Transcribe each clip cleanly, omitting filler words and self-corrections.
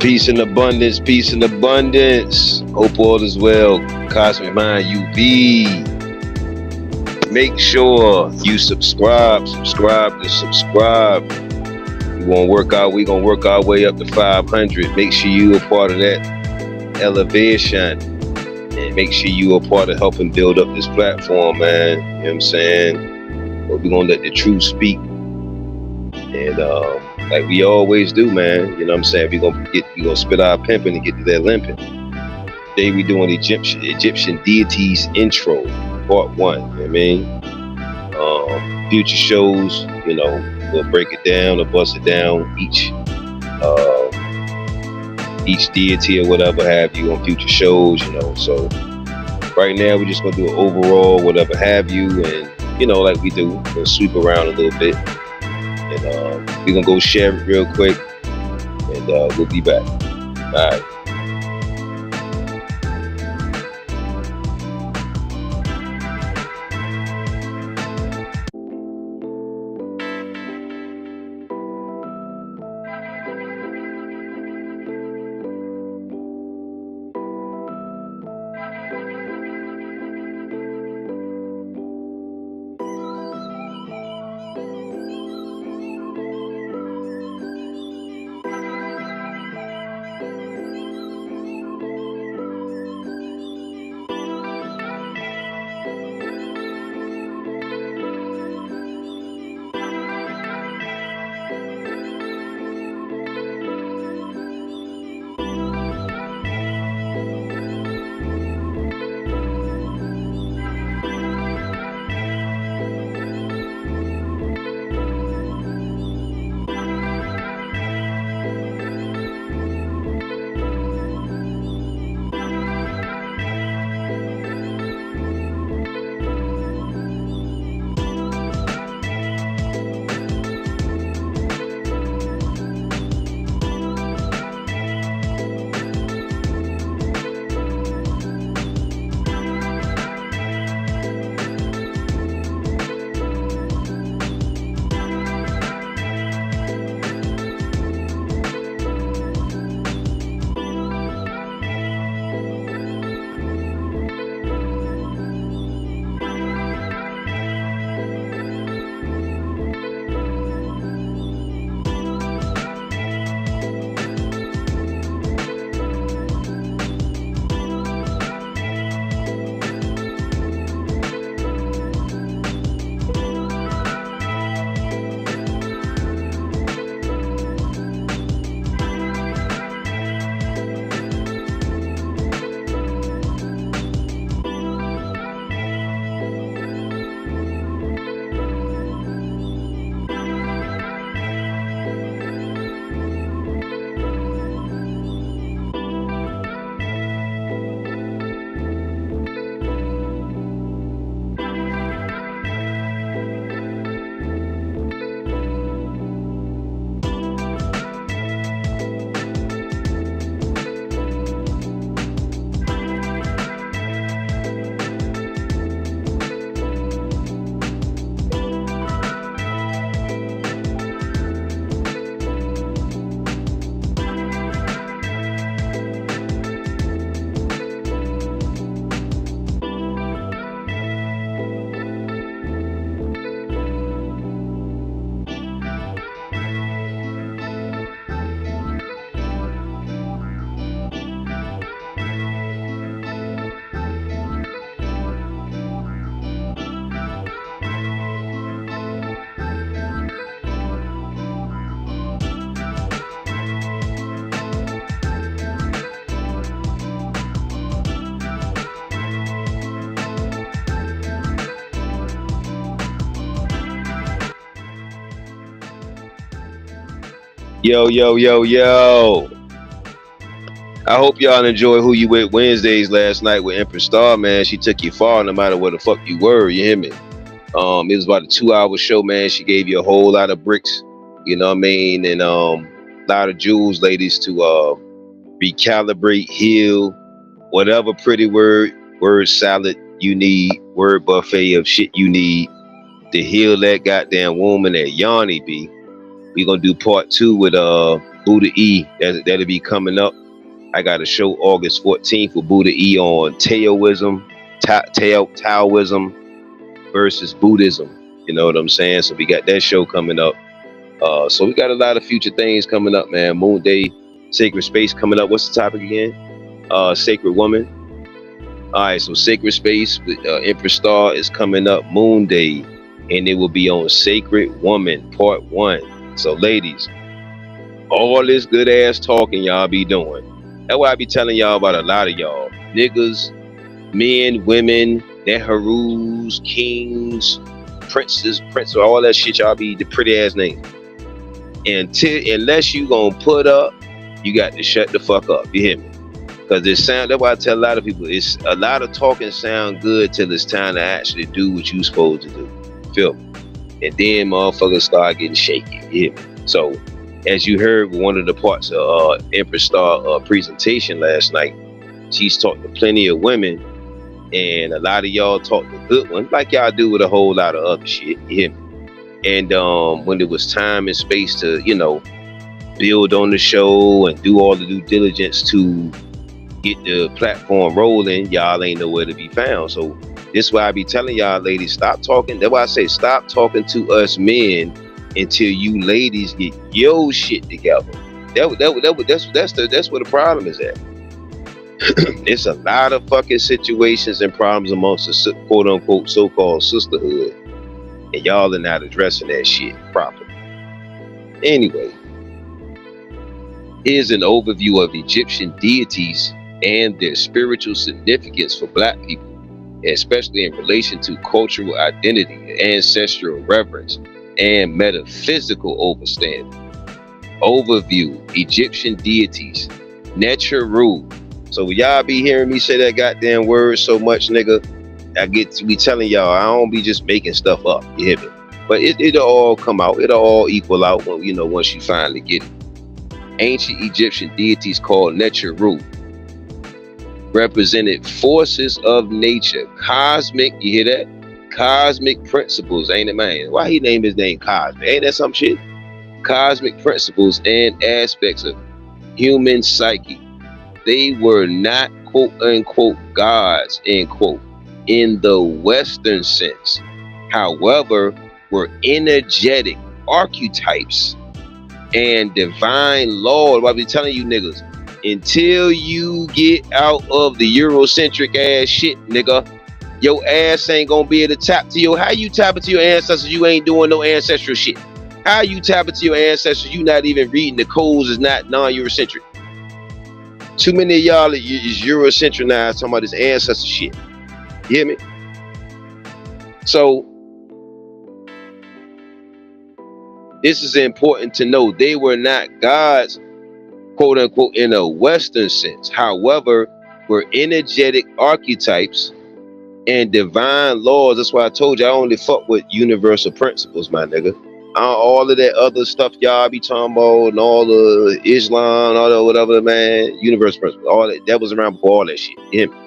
Peace and abundance, peace and abundance. Hope all is well. CoZmik Mind UV. Make sure you subscribe. We gonna work our way up to 500. Make sure you a part of that elevation. And make sure you a part of helping build up this platform, man. You know what I'm saying? But we're gonna let the truth speak. And like we always do, man. You know what I'm saying? We gonna spit our pimping and get to that limping. Today we doing Egyptian DietieZ intro, part 1. You know what I mean? Future shows, you know, we'll break it down or bust it down each deity or whatever have you on future shows, you know. So right now we're just gonna do an overall whatever have you, and you know, like we do, we'll sweep around a little bit. And we're gonna go share it real quick, and we'll be back. All right. Yo. I hope y'all enjoy Who You With Wednesdays last night with Empress Star, man. She took you far no matter where the fuck you were, you hear me? It was about a 2-hour show, man. She gave you a whole lot of bricks, you know what I mean? And a lot of jewels, ladies, to recalibrate, heal, whatever pretty word salad you need, word buffet of shit you need to heal that goddamn woman that Yanni be. We're gonna do part 2 with Buddha E, that'll be coming up. I got a show August 14th with Buddha E on Taoism, Taoism versus Buddhism. You know what I'm saying? So we got that show coming up. So we got a lot of future things coming up, man. Moon Day, Sacred Space coming up. What's the topic again? Sacred Woman. All right, so Sacred Space with Empress Star is coming up Moon Day, and it will be on Sacred Woman Part 1. So ladies, all this good ass talking y'all be doing. That's why I be telling y'all about a lot of y'all. Niggas, men, women, Nehrus, kings, princes, all that shit y'all be the pretty ass names. Unless you gonna put up, you got to shut the fuck up. You hear me? Because that's why I tell a lot of people, it's a lot of talking sound good till it's time to actually do what you supposed to do. Feel me? And then motherfuckers start getting shaky. You hear me? So as you heard one of the parts of Empress Star presentation last night, she's talked to plenty of women, and a lot of y'all talked to good ones, like y'all do with a whole lot of other shit. You hear me? And when there was time and space to, you know, build on the show and do all the due diligence to get the platform rolling, y'all ain't nowhere to be found. So this is why I be telling y'all ladies, stop talking. That's why I say stop talking to us men until you ladies get your shit together. That's where the problem is at. It's a lot of fucking situations and problems amongst the quote unquote so-called sisterhood, and y'all are not addressing that shit properly. Anyway, here's an overview of Egyptian deities and their spiritual significance for Black people, especially in relation to cultural identity, ancestral reverence, and metaphysical understanding. Overview: Egyptian deities. Neteru. So y'all be hearing me say that goddamn word so much, nigga, I get to be telling y'all I don't be just making stuff up. You hear me? But it'll all come out. It'll all equal out when, you know, once you finally get it. Ancient Egyptian deities called Neteru represented forces of nature, cosmic. You hear that? Cosmic principles, ain't it, man? Why he named his name Cosmic? Ain't that some shit? Cosmic principles and aspects of human psyche. They were not quote unquote gods, end quote, in the Western sense. However, were energetic archetypes and divine laws. I be telling you niggas, until you get out of the Eurocentric ass shit, nigga, your ass ain't gonna be able to tap to your, how you tap into your ancestors? You ain't doing no ancestral shit. How you tap into your ancestors? You not even reading the codes, is not non-Eurocentric. Too many of y'all is Eurocentric now, talking about this ancestor shit. You hear me? So this is important to know. They were not gods, quote unquote, in a Western sense. However, were energetic archetypes and divine laws. That's why I told you I only fuck with universal principles, my nigga. All of that other stuff y'all be talking about, and all the Islam, all the whatever, man, universal principles, all that was around before all that shit. You hear me?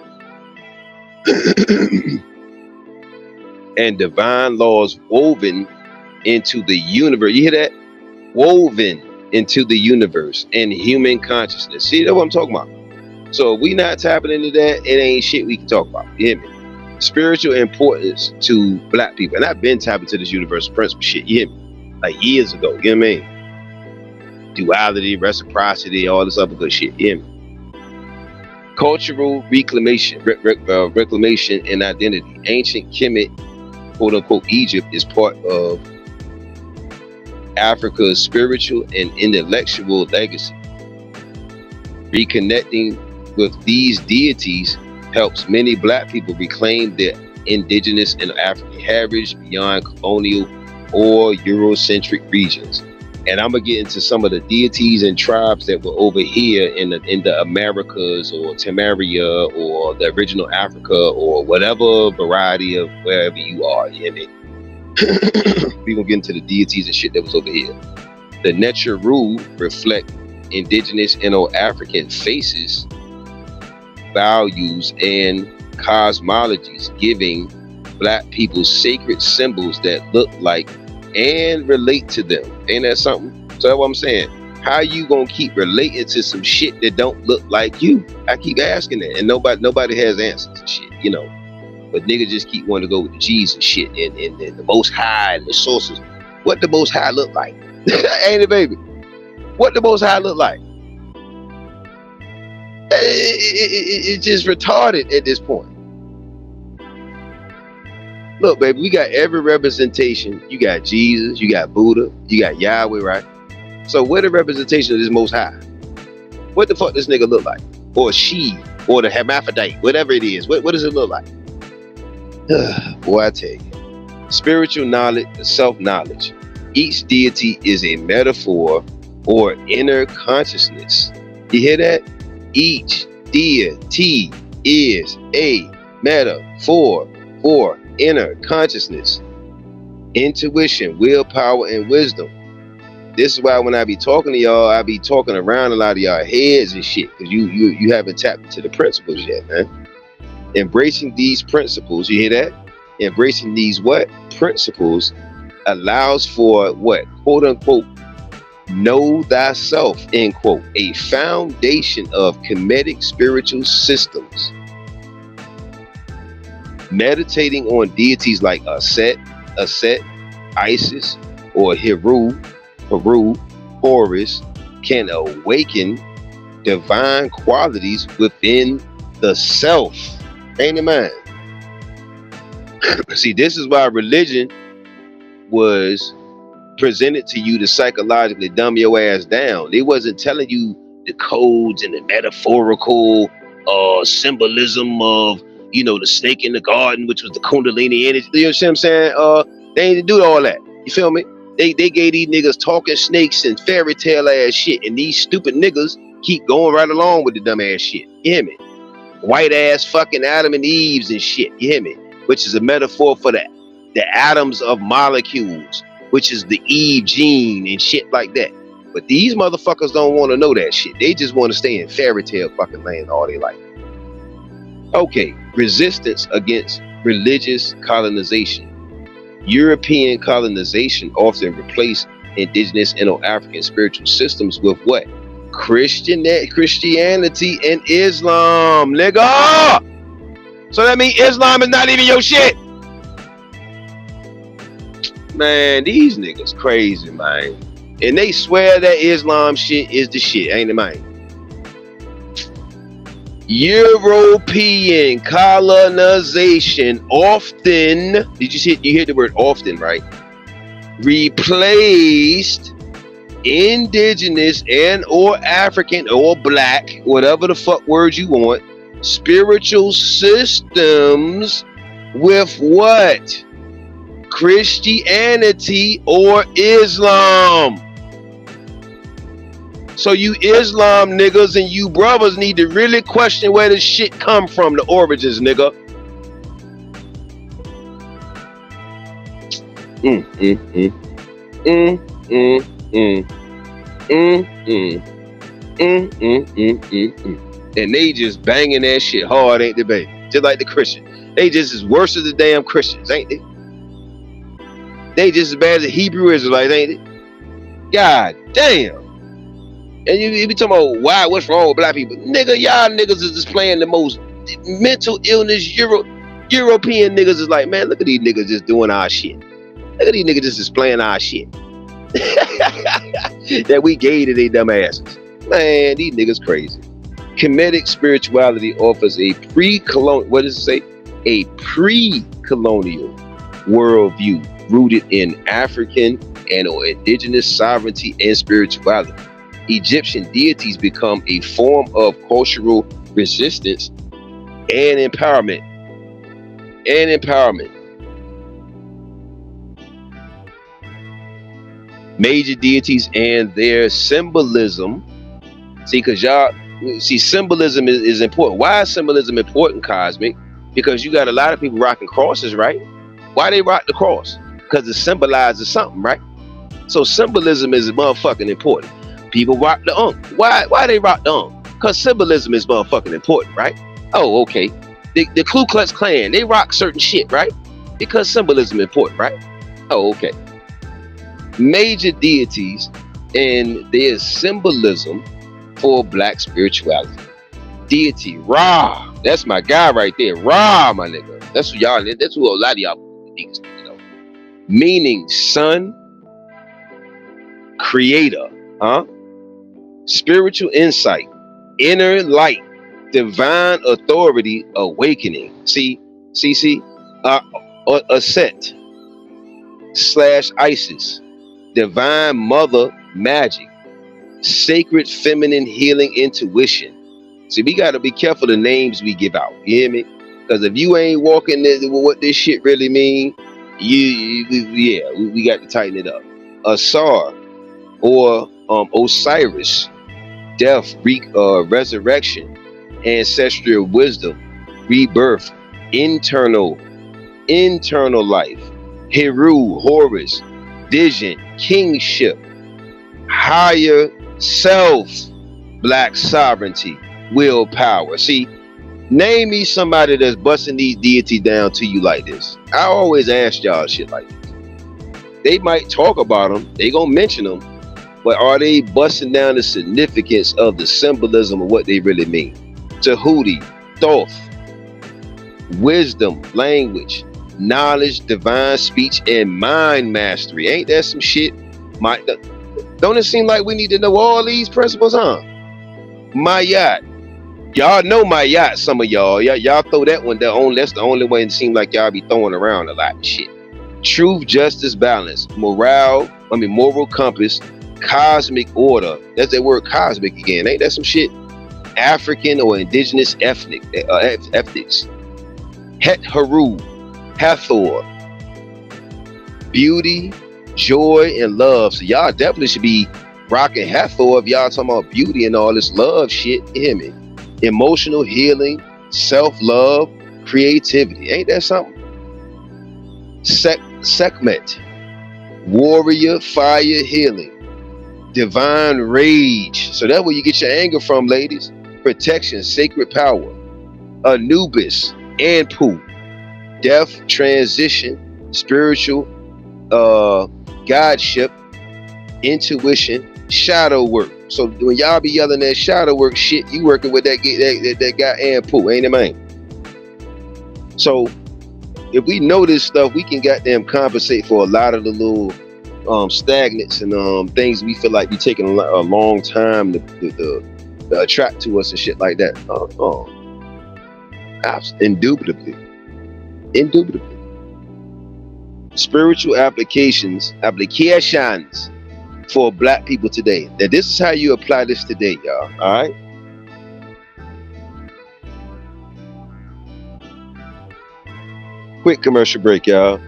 And divine laws woven into the universe. You hear that? Woven into the universe and human consciousness. See, that's what I'm talking about. So if we not tapping into that, it ain't shit we can talk about. You hear me? Spiritual importance to Black people. And I've been tapping to this universal principle shit. You hear me? Like years ago. You know what I mean? Duality, reciprocity, all this other good shit. You hear me? Cultural reclamation, reclamation and identity. Ancient Kemet, quote unquote, Egypt is part of Africa's spiritual and intellectual legacy. Reconnecting with these deities helps many Black people reclaim their indigenous and African heritage beyond colonial or Eurocentric regions. And I'm gonna get into some of the deities and tribes that were over here in the Americas or Tamaria or the original Africa or whatever variety of wherever you are. You hear me? We gonna get into the deities and shit that was over here. The Neteru reflect indigenous Indo-African faces, values, and cosmologies, giving Black people sacred symbols that look like and relate to them. Ain't that something? So that's what I'm saying. How you gonna keep relating to some shit that don't look like you? I keep asking that, and nobody has answers and shit, you know. But niggas just keep wanting to go with the Jesus shit and the Most High and the sources. What the Most High look like? Ain't it, baby? What the Most High look like? It's just retarded at this point. Look, baby, we got every representation. You got Jesus, you got Buddha, you got Yahweh, right? So what the representation of this Most High? What the fuck this nigga look like? Or she, or the hermaphrodite, whatever it is. What does it look like? Boy, I tell you. Spiritual knowledge, self-knowledge. Each deity is a metaphor or inner consciousness. You hear that? Each deity is a metaphor for inner consciousness, intuition, willpower, and wisdom. This is why when I be talking to y'all, I be talking around a lot of y'all heads and shit, because you haven't tapped into the principles yet, man. Embracing these principles, you hear that? Embracing these what? Principles allows for what? Quote unquote, know thyself, end quote. A foundation of Kemetic spiritual systems. Meditating on deities like Aset, Isis, or Heru, Horus can awaken divine qualities within the self. Ain't it, man? See, this is why religion was presented to you to psychologically dumb your ass down. They wasn't telling you the codes and the metaphorical symbolism of, you know, the snake in the garden, which was the Kundalini energy. You know what I'm saying? They didn't do all that. You feel me? They gave these niggas talking snakes and fairy tale ass shit, and these stupid niggas keep going right along with the dumb ass shit. You hear me? White ass fucking Adam and Eves and shit. You hear me? Which is a metaphor for the atoms of molecules, which is the Eve gene and shit like that. But these motherfuckers don't want to know that shit. They just want to stay in fairy tale fucking land all their life. Okay, resistance against religious colonization. European colonization often replaced indigenous Indo-African spiritual systems with what? Christianity and Islam, nigga. So that means Islam is not even your shit. Man, these niggas crazy, man. And they swear that Islam shit is the shit, ain't it, man? European colonization often, you hear the word often, right? Replaced indigenous and or African or black, whatever the fuck words you want, spiritual systems with what? Christianity or Islam. So you Islam niggas and you brothers need to really question where this shit come from, the origins, nigga. And they just banging that shit hard, ain't they, baby? Just like the Christian. They just as worse as the damn Christians, ain't they? They just as bad as the Hebrew Israelites, ain't they? God damn. And you be talking about why, what's wrong with black people? Nigga, y'all niggas is displaying the most mental illness. European niggas is like, man, look at these niggas just doing our shit. Look at these niggas just displaying our shit. That we gave to they dumb asses. Man, these niggas crazy. Kemetic spirituality offers a pre-colonial, what does it say? A pre-colonial worldview rooted in African and or indigenous sovereignty and spirituality. Egyptian deities become a form of cultural resistance and empowerment. Major deities and their symbolism. See, because y'all see, symbolism is important. Why is symbolism important, CoZmik? Because you got a lot of people rocking crosses, right? Why they rock the cross? Because it symbolizes something, right? So symbolism is motherfucking important. People rock the Ankh. Why they rock the Ankh? Because symbolism is motherfucking important, right? Oh, okay. The Ku Klux Klan, they rock certain shit, right? Because symbolism is important, right? Oh, okay. Major deities And there's symbolism for black spirituality. Deity, Ra, that's my guy right there. Ra, my nigga. That's who y'all, that's who a lot of y'all niggas, you know. Meaning sun, creator, spiritual insight, inner light, divine authority, awakening. See, Aset / Isis, divine mother magic, sacred feminine healing intuition. See, we gotta be careful the names we give out. You hear me? Because if you ain't walking with what this shit really mean, we got to tighten it up. Asar or Osiris, death, resurrection, ancestral wisdom, rebirth, internal life. Heru, Horus, vision, kingship, higher self, black sovereignty, willpower. See, name me somebody that's busting these deities down to you like this. I always ask y'all shit like this. They might talk about them, they gonna mention them, but are they busting down the significance of the symbolism of what they really mean? Tahuti, Thoth, wisdom, language, knowledge, divine speech, and mind mastery. Ain't that some shit? Don't it seem like we need to know all these principles, huh? Mayat. Y'all know Mayat, some of y'all. Y'all throw that one down. That's the only way it seems like y'all be throwing around a lot of shit. Truth, justice, balance, moral compass, cosmic order. That's that word cosmic again. Ain't that some shit? African or indigenous ethics. Het Haru, Hathor, beauty, joy, and love. So y'all definitely should be rocking Hathor if y'all talking about beauty and all this love shit. You hear me? Emotional healing, self-love, creativity. Ain't that something? Sekhmet, warrior, fire, healing, divine rage. So that's where you get your anger from, ladies. Protection, sacred power. Anubis, Anpu, death, transition, spiritual, godship, intuition, shadow work. So when y'all be yelling that shadow work shit, you working with that guy Anpu, ain't it, man? So if we know this stuff, we can goddamn compensate for a lot of the little stagnants and things we feel like be taking a long time to attract to us and shit like that. Indubitably. Spiritual applications for black people today. Now this is how you apply this today, y'all. All right. Quick commercial break, y'all.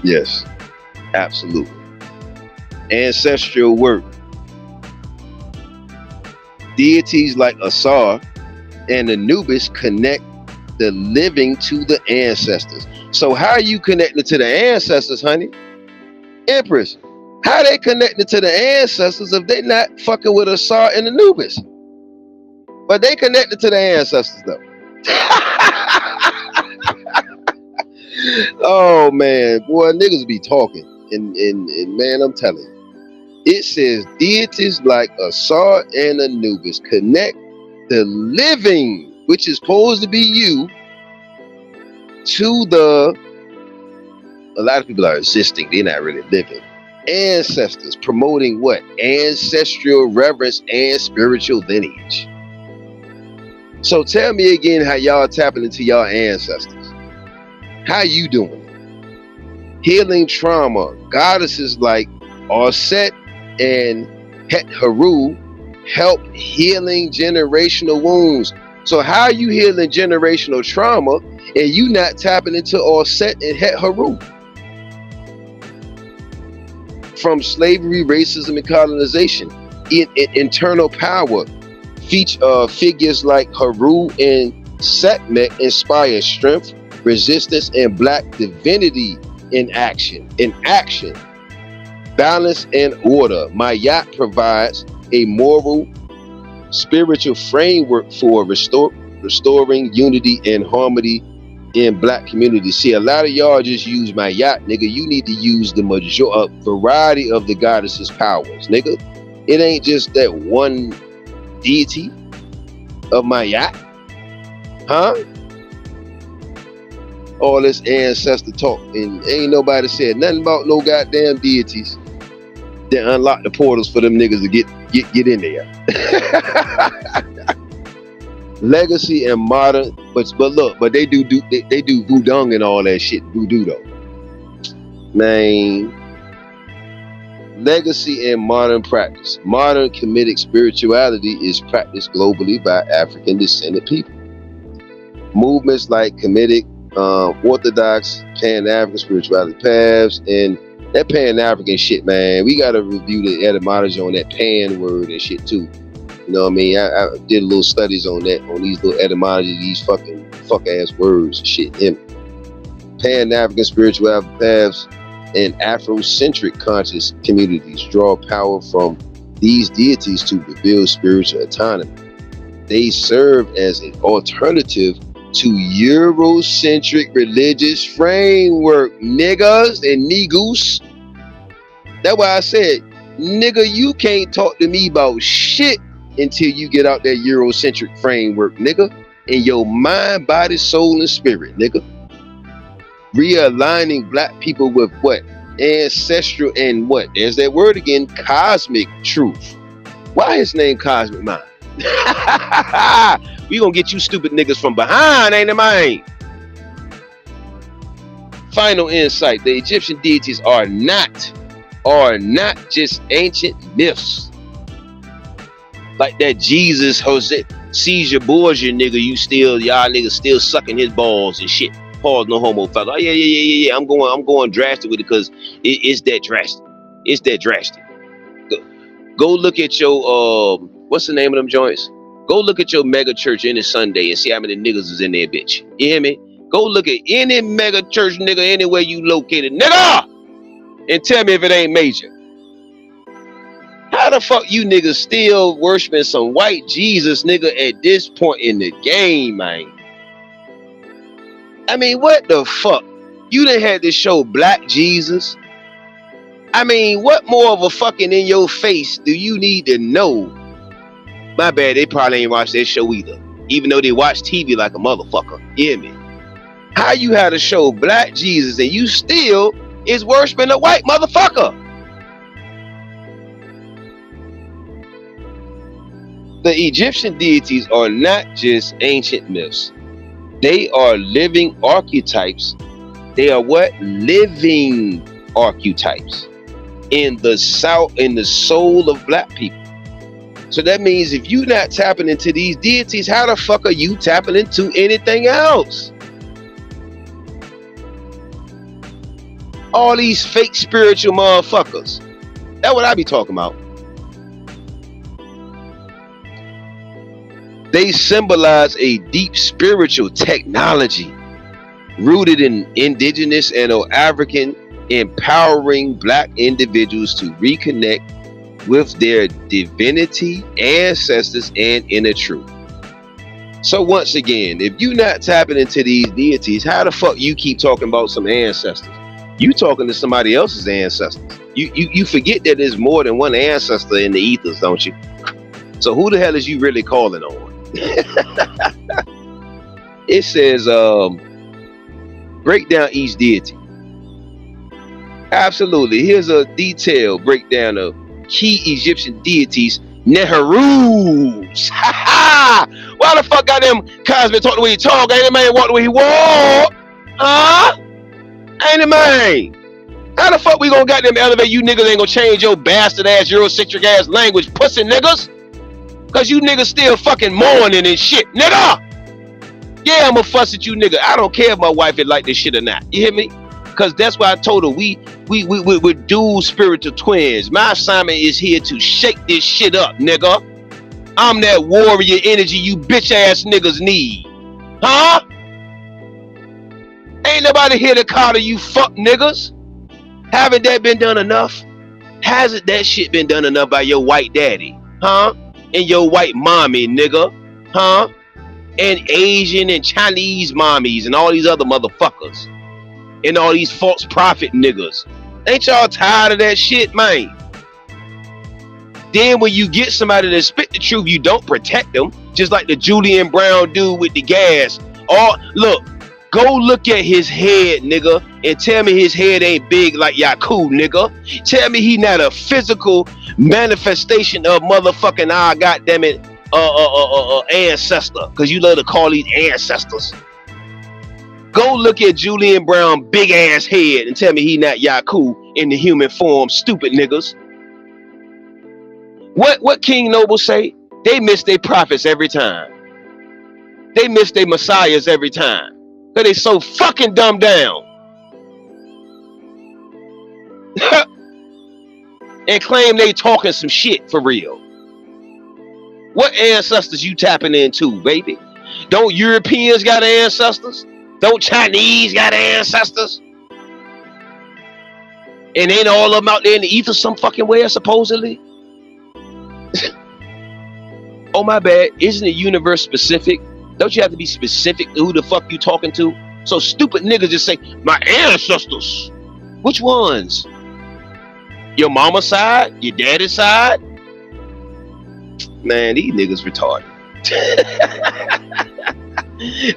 Yes, absolutely. Ancestral work. Deities like Asar and Anubis connect the living to the ancestors. So how are you connected to the ancestors, honey? Empress, how they connected to the ancestors if they not fucking with Asar and Anubis? But they connected to the ancestors though. Oh man, boy, niggas be talking. And man, I'm telling you. It says deities like Asar and Anubis connect the living, which is supposed to be you, to the, a lot of people are existing, they're not really living, ancestors, promoting what? Ancestral reverence and spiritual lineage. So tell me again how y'all tapping into y'all ancestors. How you doing? Healing trauma. Goddesses like Aset and Het Haru help healing generational wounds. So how are you healing generational trauma and you not tapping into Aset and Het Haru? From slavery, racism, and colonization, internal power. Figures like Haru and Sekhmet inspire strength, resistance, and black divinity in action. Balance and order. Mayat provides a moral, spiritual framework for restoring unity and harmony in black communities. See, a lot of y'all just use my yacht, nigga. You need to use the variety of the goddess's powers, nigga. It ain't just that one deity of my yacht, huh? All this ancestor talk, and ain't nobody said nothing about no goddamn deities that unlock the portals for them niggas to get in there. Legacy and modern, but look, but they do voodoo and all that shit. Voodoo though, man. Legacy and modern practice. Modern Kemetic spirituality is practiced globally by African descended people. Movements like Kemetic, Orthodox, Pan-African spirituality paths, and that Pan-African shit, man. We gotta review the etymology on that Pan word and shit too. You know what I mean? I did a little studies on that, on these little etymology, these fuck ass words and shit. Pan-African spirituality paths and Afrocentric conscious communities draw power from these deities to reveal spiritual autonomy. They serve as an alternative to Eurocentric religious framework, niggas and niggas. That's why I said, nigga, you can't talk to me about shit until you get out that Eurocentric framework, nigga, in your mind, body, soul, and spirit, nigga. Realigning black people with what? Ancestral and what? There's that word again, cosmic truth. Why his name Cosmic Mind? We gonna get you stupid niggas from behind, ain't it, man? Final insight: the Egyptian deities are not just ancient myths. Like that Jesus Jose Caesar Borgia nigga, y'all niggas still sucking his balls and shit. Pause, no homo, fella. Oh, yeah. I'm going drastic with it because it's that drastic. It's that drastic. Go look at your what's the name of them joints? Go look at your mega church any Sunday and see how many niggas is in there, bitch. You hear me? Go look at any mega church, nigga, anywhere you located, nigga, and tell me if it ain't major. How the fuck you niggas still worshiping some white Jesus, nigga, at this point in the game, man? I mean, what the fuck? You done had to show black Jesus. I mean, what more of a fucking in your face do you need to know? My bad, they probably ain't watched that show either. Even though they watch TV like a motherfucker. You hear me? How you had to show black Jesus and you still is worshiping a white motherfucker? The Egyptian deities are not just ancient myths. They are living archetypes. They are what? Living archetypes in the soul of black people. So that means if you're not tapping into these deities, how the fuck are you tapping into anything else? All these fake spiritual motherfuckers. That's what I be talking about. They symbolize a deep spiritual technology rooted in indigenous and African, empowering black individuals to reconnect with their divinity, ancestors, and inner truth. So once again, if you're not tapping into these deities, how the fuck you keep talking about some ancestors? You talking to somebody else's ancestors. You forget that there's more than one ancestor in the ethers, don't you? So who the hell is you really calling on? It says break down each deity. Absolutely. Here's a detailed breakdown of key Egyptian deities. Nehrus. Why the fuck got them CoZmik talk the way he talk? Ain't the man walk the way he walk? Huh? Ain't the man? How the fuck we gonna goddamn elevate you niggas? Ain't gonna change your bastard ass Eurocentric ass language, pussy niggas? Cause you niggas still fucking mourning and shit, nigga. Yeah, I'ma fuss at you, nigga. I don't care if my wife is like this shit or not. You hear me? Cause that's why I told her we're dual spiritual twins. My assignment is here to shake this shit up, nigga. I'm that warrior energy you bitch ass niggas need. Huh? Ain't nobody here to call you fuck niggas. Haven't that been done enough? Hasn't that shit been done enough by your white daddy? huh? And your white mommy, nigga, huh? And Asian and Chinese mommies and all these other motherfuckers. And all these false prophet niggas. Ain't y'all tired of that shit, man? Then when you get somebody that spit the truth, you don't protect them. Just like the Julian Brown dude with the gas. Look, go look at his head, nigga, and tell me his head ain't big like Yaku, nigga. Tell me he not a physical manifestation of motherfucking goddammit ancestor. Cause you love to call these ancestors. Go look at Julian Brown big ass head and tell me he not Yaku in the human form, stupid niggas. What King Noble say? They miss their prophets every time. They miss their messiahs every time. Cause they so fucking dumbed down. And claim they talking some shit for real. What ancestors you tapping into, baby? Don't Europeans got ancestors? Don't Chinese got ancestors? And ain't all of them out there in the ether some fucking way, supposedly? Oh, my bad. Isn't it universe specific? Don't you have to be specific to who the fuck you talking to? So stupid niggas just say, my ancestors. Which ones? Your mama's side? Your daddy's side? Man, these niggas retarded.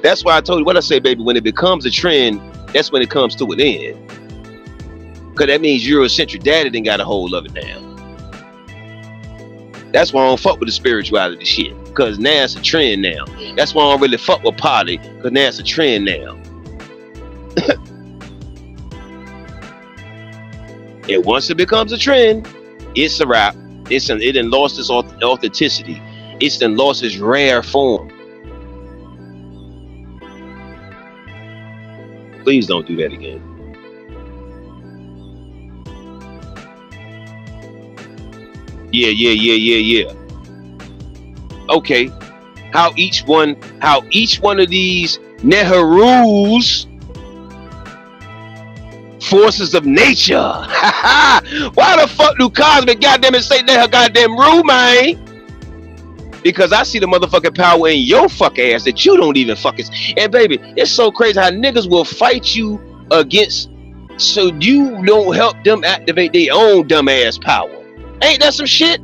That's why I told you what I say, baby. When it becomes a trend, that's when it comes to an end. Because that means Eurocentric daddy done got a hold of it now. That's why I don't fuck with the spirituality shit. Because now it's a trend now. That's why I don't really fuck with poly. Because now it's a trend now. And once it becomes a trend, it's a wrap. It done lost its authenticity. It's done lost its rare form. Please don't do that again. Yeah. Okay. How each one of these Nehrus, forces of nature. Why the fuck do CoZmik goddamn it say they're goddamn rule, man? Because I see the motherfucking power in your fuck ass that you don't even fucking. And baby, it's so crazy how niggas will fight you against so you don't help them activate their own dumb ass power. Ain't that some shit?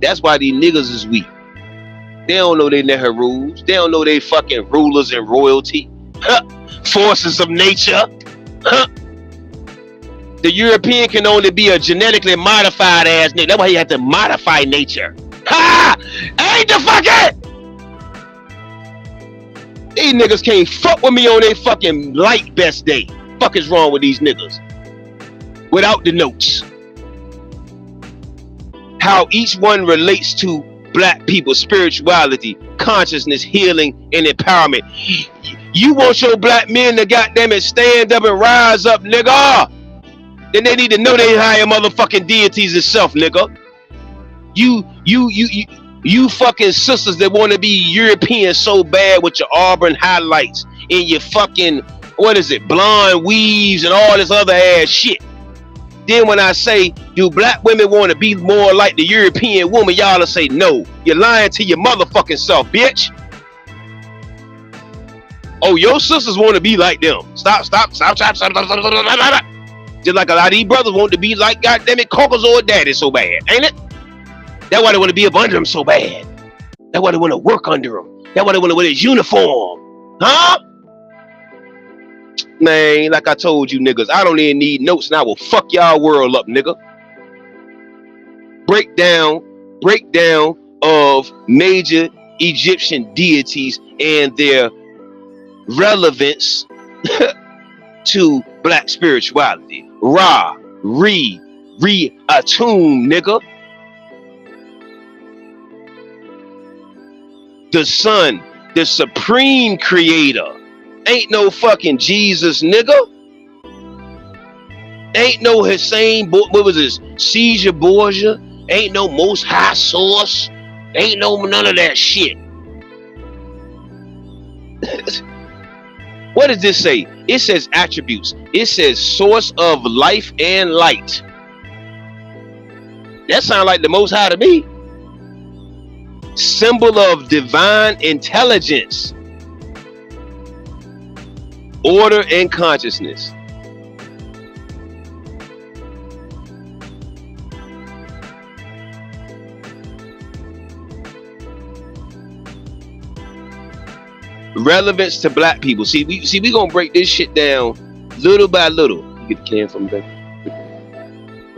That's why these niggas is weak. They don't know they Nehrus. They don't know they fucking rulers and royalty. Forces of nature. The European can only be a genetically modified ass nigga. That's why you have to modify nature. Ha! Ain't the fucking. These niggas can't fuck with me on their fucking light best day. Fuck is wrong with these niggas? Without the notes. How each one relates to black people's spirituality, consciousness, healing, and empowerment. You want your black men to goddamn it stand up and rise up, nigga. Then they need to know they higher motherfucking deities itself, nigga. You fucking sisters that want to be European so bad with your auburn highlights and your fucking, what is it, blonde weaves and all this other ass shit. Then when I say, do black women want to be more like the European woman, y'all will say, no. You're lying to your motherfucking self, bitch. Oh, your sisters want to be like them. Stop. Just like a lot of these brothers want to be like goddamn it, Caucasoid daddy so bad, ain't it? That's why they want to be up under him so bad. That's why they want to work under him. That's why they want to wear his uniform. Huh? Man, like I told you niggas, I don't even need notes and I will fuck y'all world up, nigga. Breakdown of major Egyptian deities and their relevance to black spirituality. Ra, attune, nigga. The sun, the supreme creator. Ain't no fucking Jesus, nigga. Ain't no Hussein, what was this? Caesar Borgia. Ain't no Most High Source. Ain't no none of that shit. What does this say? It says attributes. It says source of life and light. That sounds like the Most High to me. Symbol of divine intelligence, order, and consciousness. Relevance to black people. See, we gonna break this shit down little by little. You get the can from them.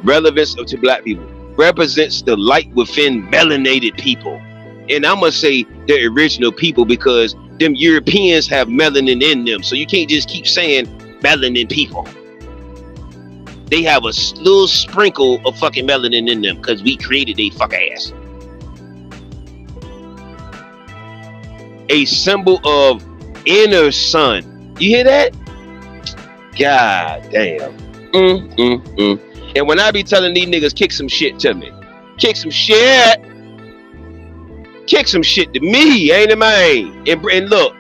Relevance to black people represents the light within melanated people, and I'm gonna say the original people because them Europeans have melanin in them. So you can't just keep saying melanin people. They have a little sprinkle of fucking melanin in them because we created they fuck ass. A symbol of inner sun. You hear that? God damn. And when I be telling these niggas kick some shit to me, kick some shit to me, ain't it, man? And look,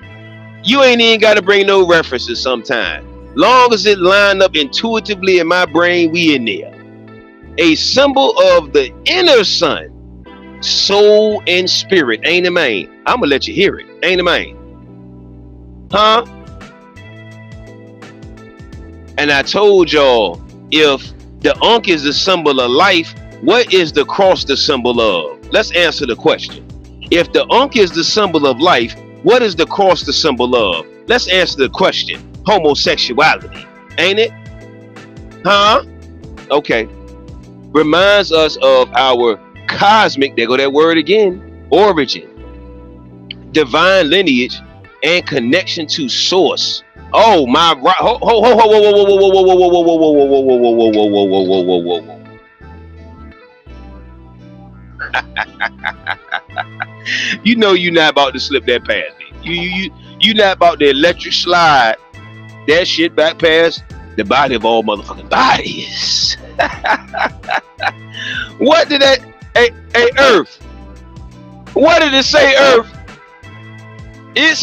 you ain't even got to bring no references sometimes. Long as it line up intuitively in my brain, we in there. A symbol of the inner sun, soul and spirit, ain't it, man? I'm gonna let you hear it, ain't it, man? Huh? And I told y'all, if the Ankh is the symbol of life, what is the cross the symbol of? Let's answer the question. If the Ankh is the symbol of life, what is the cross the symbol of? Let's answer the question. Homosexuality, ain't it? Huh? Okay. Reminds us of our cosmic, there go that word again, origin, divine lineage, and connection to source. Oh my, you know you're not about to slip that past me. You not about to electric slide that shit back past the body of all motherfucking bodies. What did that? Hey, Earth. What did it say, Earth? It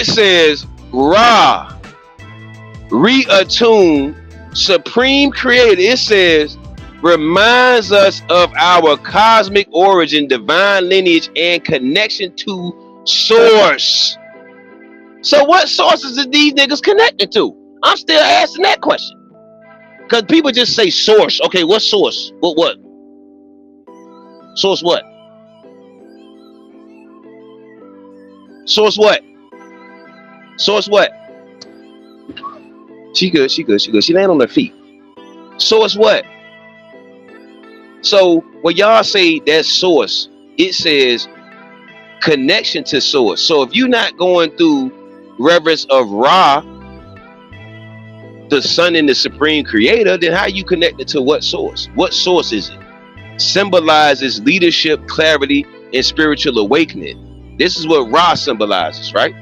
says, Ra, reattune, supreme creator. It says, reminds us of our cosmic origin, divine lineage, and connection to source. So what sources are these niggas connected to? I'm still asking that question. Because people just say source. Okay, what source? What? Source what? Source what? Source what? She good. She land on her feet. Source what? So when y'all say that source, it says connection to source. So if you're not going through reverence of Ra, the sun and the supreme creator, then how you connected to what source? What source is it? Symbolizes leadership, clarity, and spiritual awakening. This is what Ra symbolizes, right?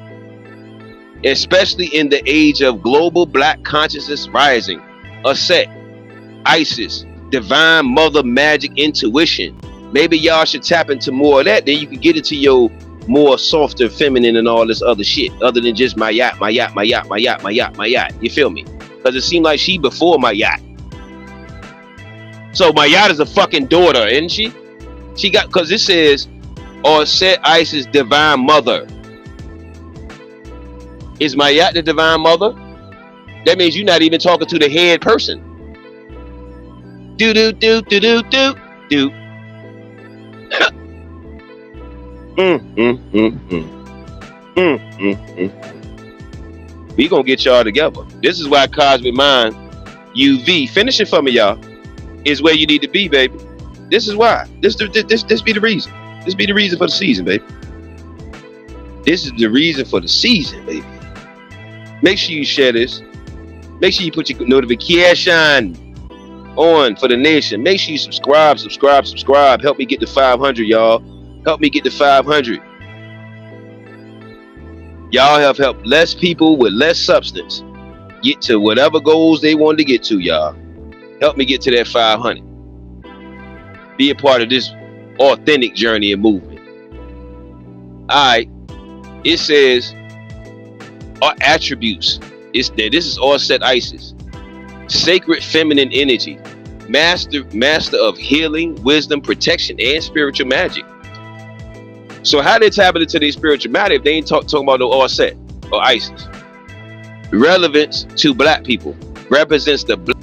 Especially in the age of global black consciousness rising. Aset, Isis, divine mother magic intuition. Maybe y'all should tap into more of that, then you can get into your more softer feminine and all this other shit, other than just my yacht. You feel me? Because it seemed like she before my yacht. So my yacht is a fucking daughter, isn't she? She got, because it says, or said Isis divine mother. Is my yacht the divine mother? That means you're not even talking to the head person. Do. We gonna get y'all together. This is why Cosmic Mind UV, finish it for me, y'all, is where you need to be, baby. This is why. This be the reason. This be the reason for the season, baby. This is the reason for the season, baby. Make sure you share this. Make sure you put your notification on for the nation. Make sure you subscribe. Help me get to 500, y'all. Help me get to 500. Y'all have helped less people with less substance get to whatever goals they wanted to get to, y'all. Help me get to that 500. Be a part of this authentic journey and movement. All right. It says, Are attributes. This is all set Isis. Sacred feminine energy. Master of healing, wisdom, protection, and spiritual magic. So how they tap into their spiritual magic if they ain't talking about the all set or Isis? Relevance to black people. Represents the black.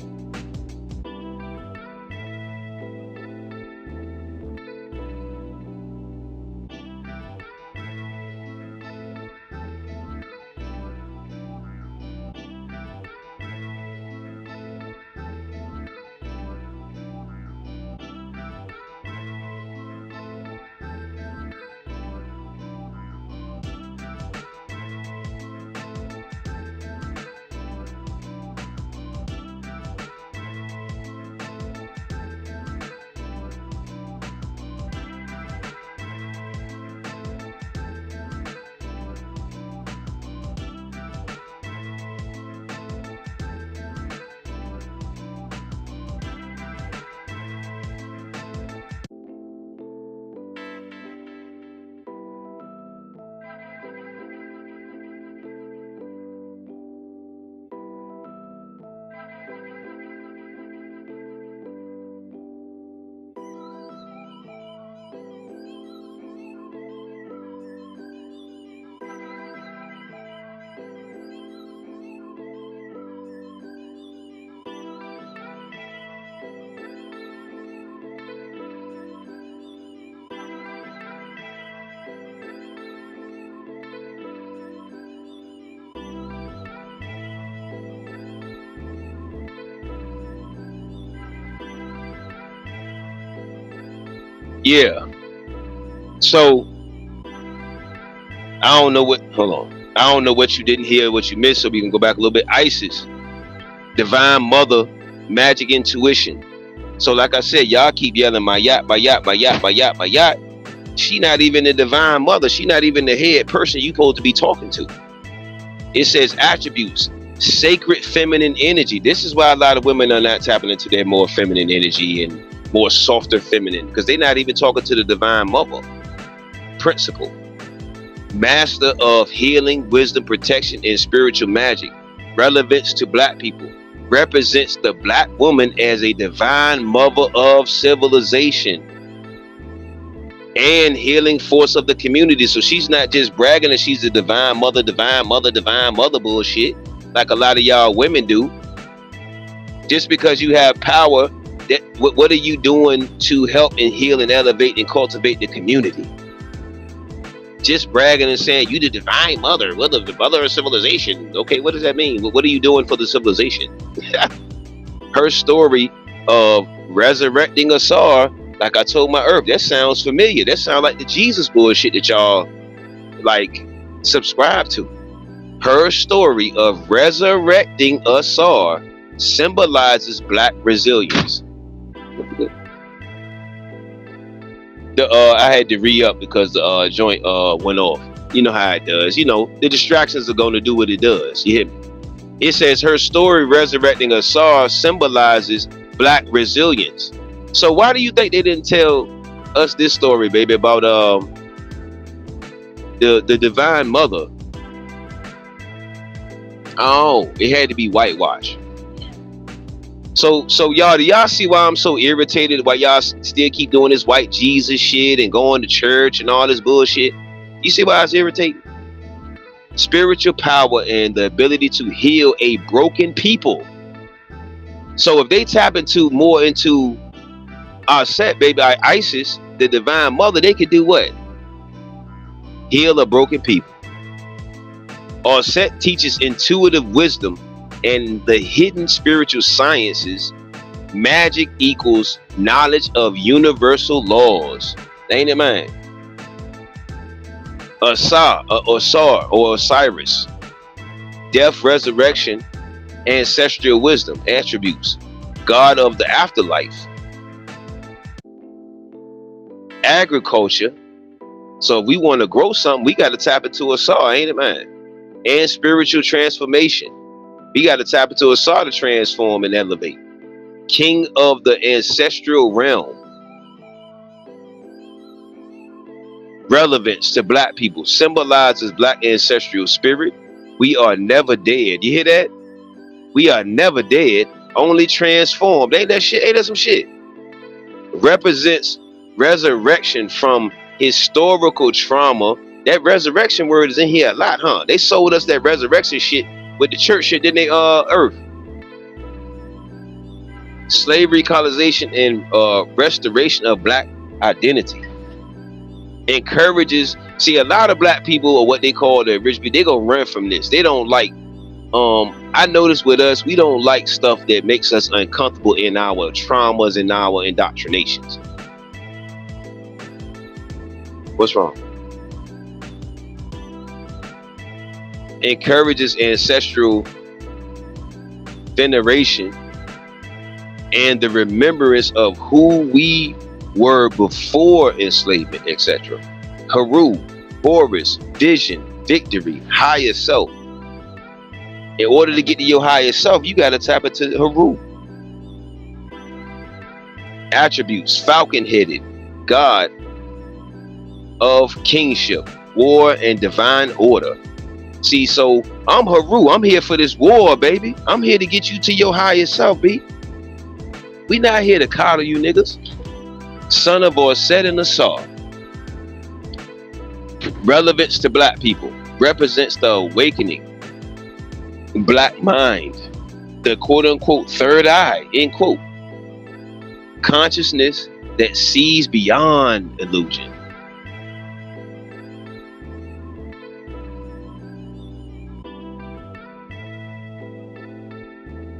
Yeah. So I don't know what. Hold on. I don't know what you didn't hear, what you missed. So we can go back a little bit. Isis, divine mother, magic intuition. So like I said, y'all keep yelling my yacht, my yacht, my yacht, my yacht, my yacht. She not even the divine mother. She not even the head person you supposed to be talking to. It says attributes, sacred feminine energy. This is why a lot of women are not tapping into their more feminine energy and more softer feminine, because they're not even talking to the divine mother. Principle, master of healing, wisdom, protection, and spiritual magic. Relevance to black people. Represents the black woman as a divine mother of civilization and healing force of the community. So she's not just bragging that she's a divine mother bullshit like a lot of y'all women do. Just because you have power, what are you doing to help and heal and elevate and cultivate the community? Just bragging and saying you the divine mother, well, the mother of civilization. Okay, what does that mean? What are you doing for the civilization? Her story of resurrecting Asar, like I told my herb, that sounds familiar. That sounds like the Jesus bullshit that y'all like subscribe to. Her story of resurrecting Asar symbolizes black resilience. I had to re-up because the joint went off. You know how it does. You know, the distractions are going to do what it does. You hear me? It says her story resurrecting Asar symbolizes black resilience. So why do you think they didn't tell us this story, baby, about the divine mother? Oh, it had to be whitewashed. So y'all, do y'all see why I'm so irritated? Why y'all still keep doing this white Jesus shit and going to church and all this bullshit? You see why it's irritating? Spiritual power and the ability to heal a broken people. So if they tap into more into our set, baby, Isis, the divine mother, they could do what? Heal a broken people. Our set teaches intuitive wisdom and the hidden spiritual sciences. Magic equals knowledge of universal laws. Ain't it, man? Asar or Osiris, death, resurrection, ancestral wisdom, attributes, God of the afterlife, agriculture. So if we want to grow something, we got to tap into Asar, ain't it, man? And spiritual transformation. We got to tap into Asar to transform and elevate. King of the ancestral realm. Relevance to black people. Symbolizes black ancestral spirit. We are never dead. You hear that? We are never dead, only transformed. Ain't that shit? Ain't that some shit? Represents resurrection from historical trauma. That resurrection word is in here a lot, huh? They sold us that resurrection shit with the church shit, didn't they? Earth. Slavery, colonization, and restoration of black identity. Encourages, see, a lot of black people, or what they call the rich people, they gonna run from this. They don't like, I notice with us, we don't like stuff that makes us uncomfortable in our traumas and our indoctrinations. What's wrong? Encourages ancestral veneration and the remembrance of who we were before enslavement, etc. Haru, Horus, vision, victory, higher self. In order to get to your higher self, you got to tap into Haru. Attributes: falcon-headed, God of kingship, war, and divine order. See, so I'm Haru. I'm here for this war, baby. I'm here to get you to your higher self, B. We not here to coddle you niggas. Son of Orset and Asar. Relevance to black people. Represents the awakening. Black mind. The quote-unquote third eye, end quote. Consciousness that sees beyond illusion.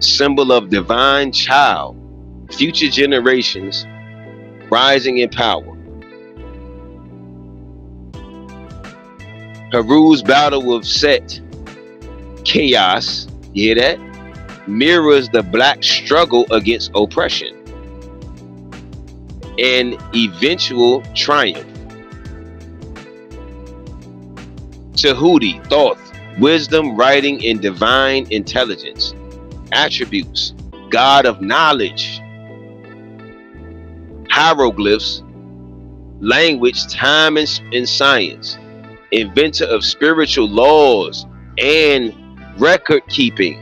Symbol of divine child. Future generations rising in power. Haru's battle with Set, chaos, you hear that? Mirrors the black struggle against oppression and eventual triumph. Tahuti, thought, wisdom, writing, and divine intelligence. Attributes: God of knowledge. Hieroglyphs, language, time, and science. Inventor of spiritual laws and record keeping.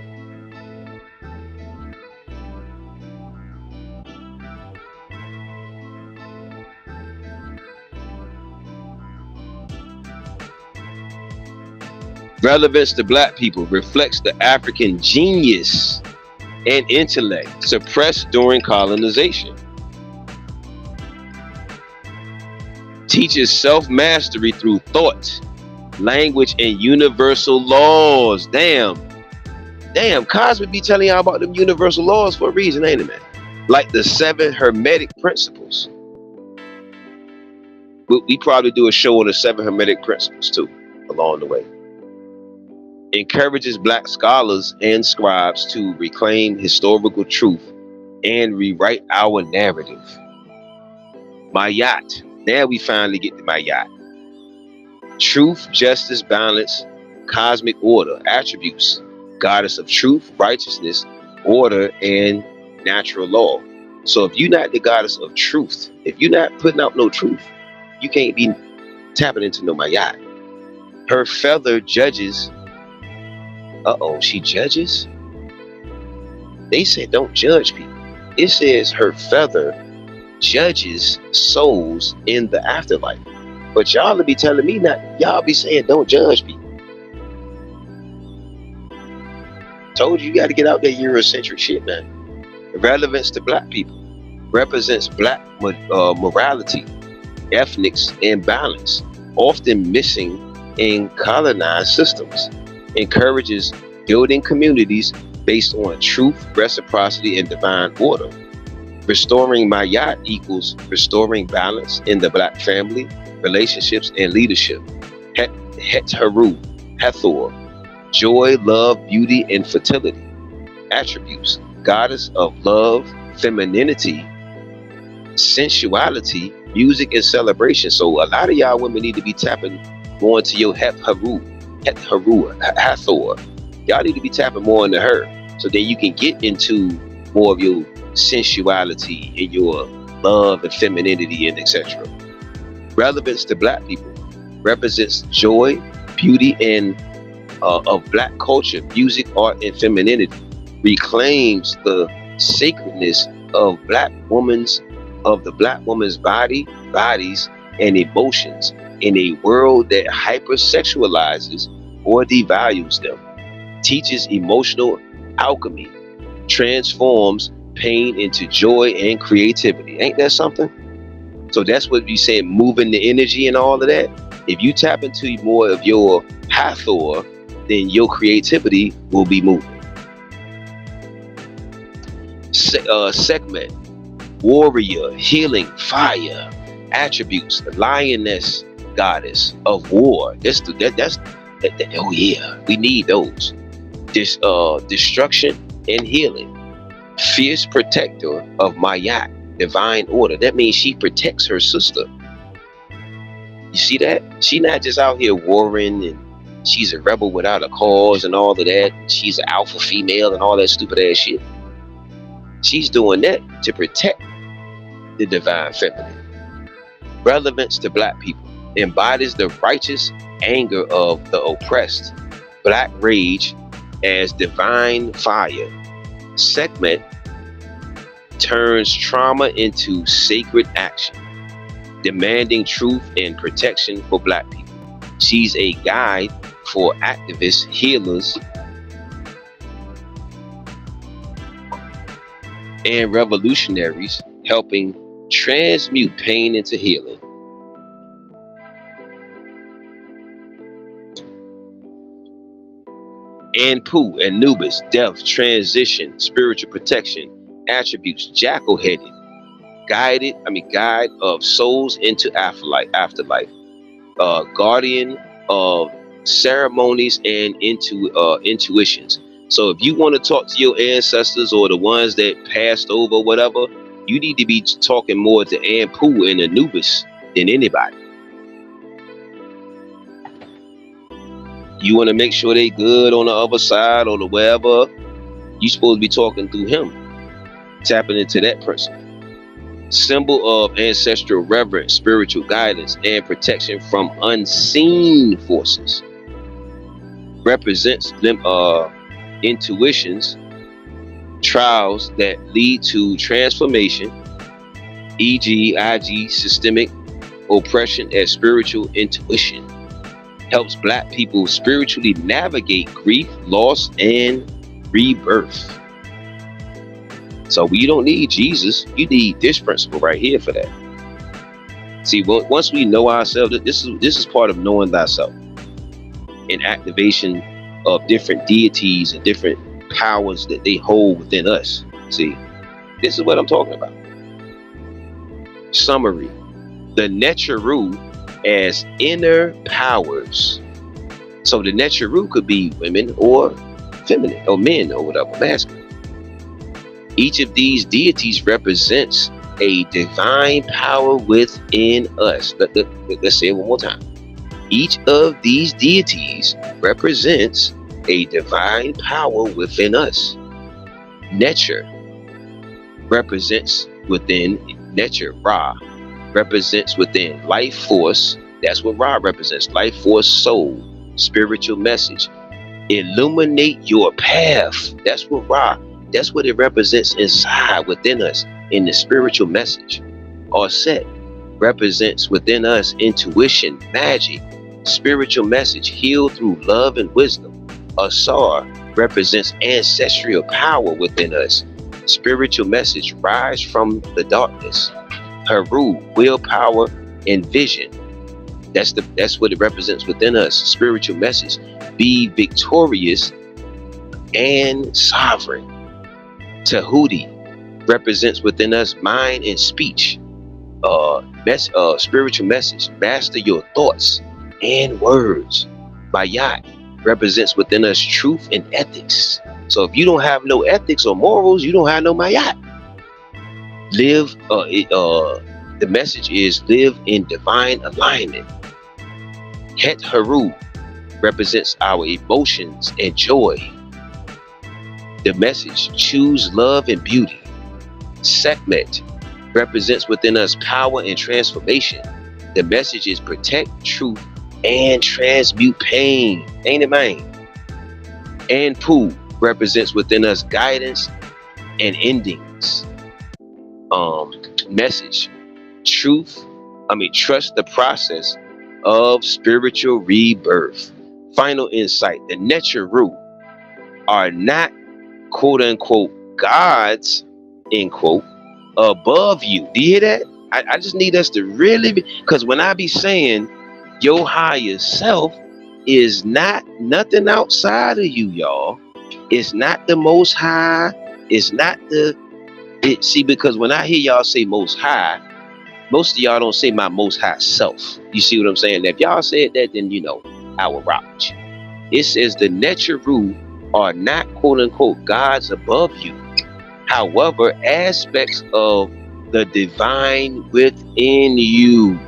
Relevance to black people. Reflects the African genius and intellect suppressed during colonization. Teaches self-mastery through thought, language, and universal laws. Damn, CoZmik be telling y'all about them universal laws for a reason, ain't it, man? Like the 7 Hermetic principles. We probably do a show on the 7 Hermetic principles too, along the way. Encourages black scholars and scribes to reclaim historical truth and rewrite our narrative. Mayat. Now we finally get to Mayat. Truth, justice, balance, cosmic order. Attributes: goddess of truth, righteousness, order, and natural law. So if you're not the goddess of truth, if you're not putting out no truth, you can't be tapping into no Mayat. Her feather judges. She judges? They said don't judge people. It says her feather judges souls in the afterlife. But y'all will be telling me not. Y'all be saying don't judge people. Told you got to get out that Eurocentric shit, man. Relevance to black people. Represents black morality, ethnics, and balance. Often missing in colonized systems. Encourages building communities based on truth, reciprocity, and divine order. Restoring Mayat equals restoring balance in the black family, relationships, and leadership. Het-Haru, Hathor, joy, love, beauty, and fertility. Attributes: goddess of love, femininity, sensuality, music, and celebration. So a lot of y'all women need to be tapping more into your Het-Haru, Hathor. Y'all need to be tapping more into her, so then you can get into more of your sensuality and your love and femininity and etc. Relevance to black people. Represents joy, beauty, and of black culture, music, art, and femininity, reclaims the sacredness of the black woman's bodies, and emotions in a world that hypersexualizes or devalues them, teaches emotional alchemy, transforms pain into joy and creativity. Ain't that something? So that's what you say, moving the energy and all of that. If you tap into more of your Hathor, then your creativity will be moving. Segment, warrior, healing, fire, attributes, lioness, goddess of war. Oh yeah, we need those. Destruction and healing. Fierce protector of Mayat, divine order. That means she protects her sister. You see that? She not just out here warring and she's a rebel without a cause and all of that. She's an alpha female and all that stupid ass shit. She's doing that to protect the divine feminine. Relevance to black people. Embodies the righteous anger of the oppressed. Black rage as divine fire. Segment turns trauma into sacred action, demanding truth and protection for black people. She's a guide for activists, healers, and revolutionaries, helping transmute pain into healing. Anpu, Anubis, death, transition, spiritual protection, attributes, jackal-headed, guide of souls into afterlife, guardian of ceremonies and intuitions. So if you want to talk to your ancestors or the ones that passed over, whatever, you need to be talking more to Anpu and Anubis than anybody. You want to make sure they good on the other side or the wherever. You supposed to be talking through him, tapping into that person. Symbol of ancestral reverence, spiritual guidance, and protection from unseen forces. Represents them intuitions, trials that lead to transformation, e.g., systemic oppression as spiritual intuition. Helps black people spiritually navigate grief, loss, and rebirth. So you don't need Jesus, you need this principle right here for that. See, once we know ourselves, this is part of knowing thyself, and activation of different deities and different powers that they hold within us. See, this is what I'm talking about. Summary: the Neteru as inner powers. So the Neteru could be women or feminine, or men or whatever, masculine. Each of these deities represents a divine power within us. Let's say it one more time. Each of these deities represents a divine power within us. Nature represents within nature. Ra represents within life force. That's what Ra represents. Life force, soul, spiritual message. Illuminate your path. That's what Ra, that's what it represents inside within us in the spiritual message. Or Set represents within us intuition, magic, spiritual message, healed through love and wisdom. Asar represents ancestral power within us, spiritual message, rise from the darkness. Haru, willpower and vision. That's what it represents within us, spiritual message. Be victorious and sovereign. Tahuti represents within us mind and speech. Spiritual message, master your thoughts and words. Bayat represents within us truth and ethics. So if you don't have no ethics or morals, you don't have no Mayat. Live, the message is live in divine alignment. Het Haru represents our emotions and joy. The message, choose love and beauty. Sekhmet represents within us power and transformation. The message is protect truth and transmute pain. Ain't it, man? And Pu represents within us guidance and endings. Message. Trust the process of spiritual rebirth. Final insight. The Necharu are not quote unquote gods, end quote, above you. Do you hear that? I just need us to really because when I be saying your higher self is not nothing outside of you, y'all. It's not the most high. It's not see, because when I hear y'all say most high, most of y'all don't say my most high self. You see what I'm saying? If y'all said that, then I will rock with you. It says the Necharu are not quote unquote gods above you. However, aspects of the divine within you.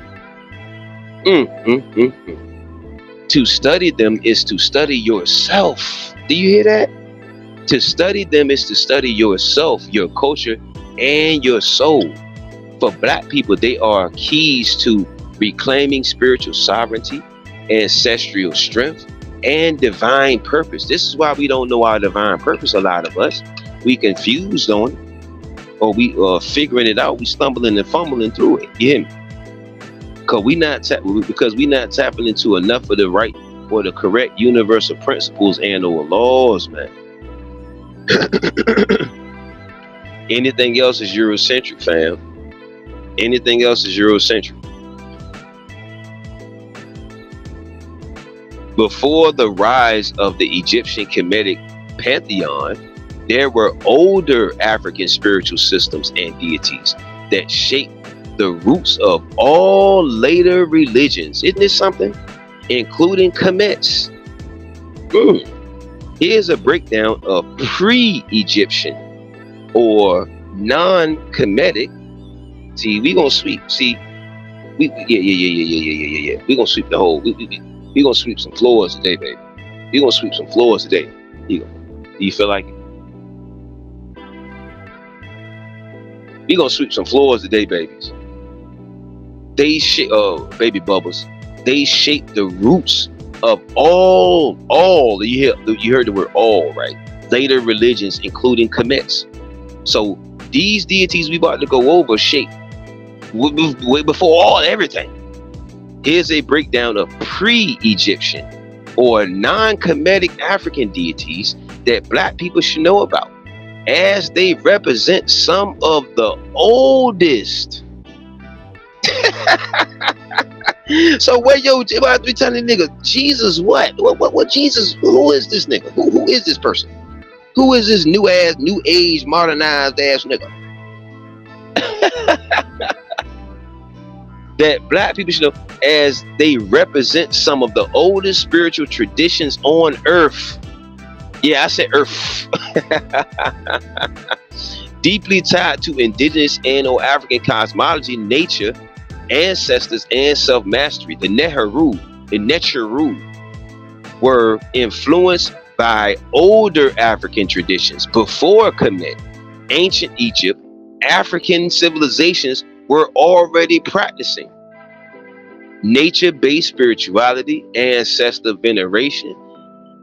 To study them is to study yourself. Do you hear that? To study them is to study yourself, your culture, and your soul. For Black people, they are keys to reclaiming spiritual sovereignty, ancestral strength, and divine purpose. This is why we don't know our divine purpose, a lot of us. We confused on it, or we are figuring it out. We stumbling and fumbling through it. You hear me? Because we not tapping into enough of the right or the correct universal principles and or laws, man. Anything else is Eurocentric, fam. Anything else is Eurocentric. Before the rise of the Egyptian Kemetic pantheon, there were older African spiritual systems and deities that shaped the roots of all later religions. Isn't this something? Including Kemets. Here's a breakdown of pre-Egyptian or non-Kemetic. See, we gonna sweep. See, we gonna sweep the whole. We gonna sweep some floors today, baby. We gonna sweep some floors today. Do you feel like it? We gonna sweep some floors today, babies. They baby bubbles. They shape the roots of all. You heard the word all, right? Later religions, including Kemets. So these deities we about to go over shape way before everything. Here's a breakdown of pre-Egyptian or non-Kemetic African deities that Black people should know about, as they represent some of the oldest. So where about to be telling nigga Jesus what Jesus? Who is this nigga? Who is this person? Who is this new age modernized ass nigga? That Black people should know, as they represent some of the oldest spiritual traditions on earth. Yeah, I said earth. Deeply tied to indigenous and or African cosmology, nature, ancestors, and self-mastery. The Necharu were influenced by older African traditions. Before Kemet, ancient Egypt, African civilizations were already practicing nature-based spirituality, ancestor veneration.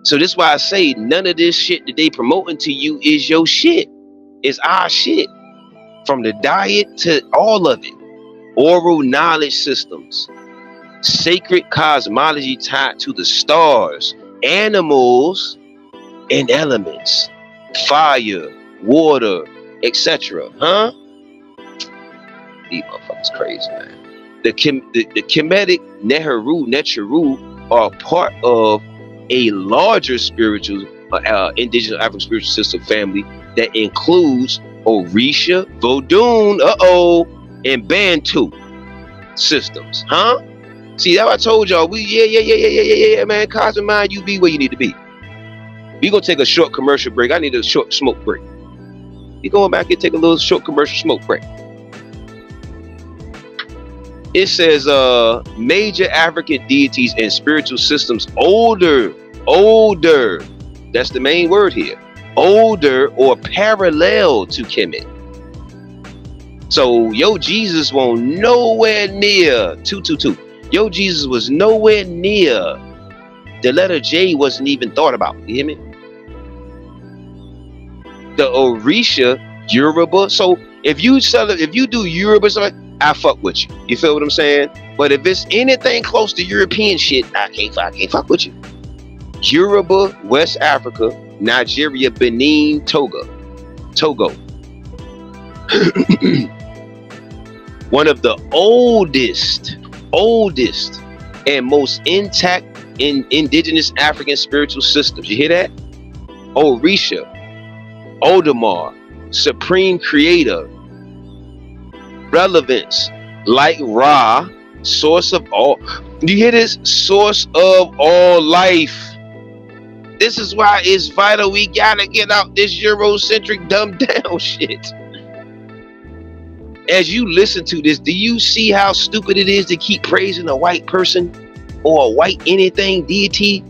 So this is why I say none of this shit that they promoting to you is your shit. It's our shit. From the diet to all of it. Oral knowledge systems. Sacred cosmology tied to the stars, animals, and elements. Fire, water, etc. Huh? These motherfuckers crazy, man. The Kemetic Necharu are part of a larger spiritual, indigenous African spiritual system family that includes Orisha, Vodun, and Bantu systems, huh? See, that's what I told y'all. Yeah, man. CoZmik Mind, you be where you need to be. We gonna take a short commercial break. I need a short smoke break. We going back and take a little short commercial smoke break. It says major African deities and spiritual systems older. That's the main word here. Older or parallel to Kemet. So yo Jesus won't nowhere near 222. Yo Jesus was nowhere near. The letter J wasn't even thought about. You hear me? the Orisha, Yoruba. So if you do Yoruba stuff, I fuck with you. You feel what I'm saying? But if it's anything close to European shit, I can't fuck with you. Yoruba, West Africa, Nigeria, Benin, Togo. One of the oldest and most intact in indigenous African spiritual systems. You hear that? Orisha, Odamar, Supreme Creator, relevance, like Ra, source of all. You hear this? Source of all life. This is why it's vital we gotta get out this Eurocentric dumbed down shit. As you listen to this, do you see how stupid it is to keep praising a white person or a white anything deity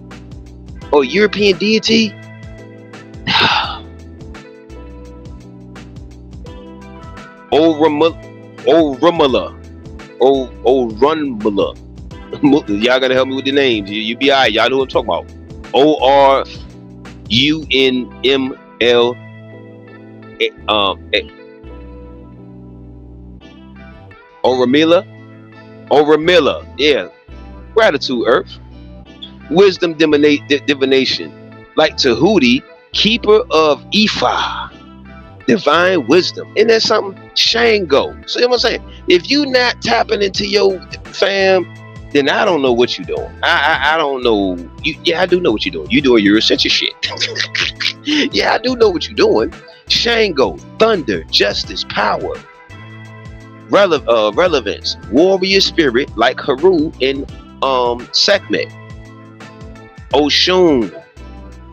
or European deity? Orunmila. Y'all gotta help me with the names. You be alright. Y'all know what I'm talking about. Orunml. Orunmila. Yeah. Gratitude, Earth. Wisdom divination. Like Tahuti, keeper of Ifa. Divine wisdom. Isn't that something? Shango. See what I'm saying? If you not tapping into your fam, then I don't know what you're doing. I don't know. Yeah, I do know what you're doing. You're doing Eurocentric shit. Yeah, I do know what you're doing. Shango, thunder, justice, power, relevance, warrior spirit like Haru in Sekhmet. Oshun,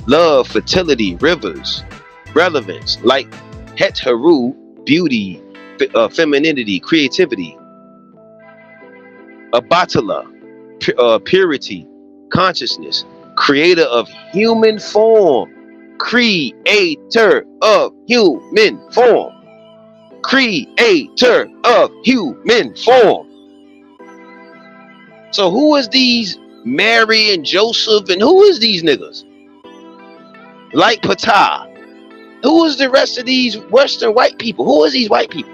love, fertility, rivers, relevance like Het Haru, beauty, femininity, creativity. Abatala, purity, consciousness, creator of human form, creator of human form, creator of human form. So who is these Mary and Joseph, and who is these niggas? Like Ptah. Who is the rest of these Western white people? Who is these white people?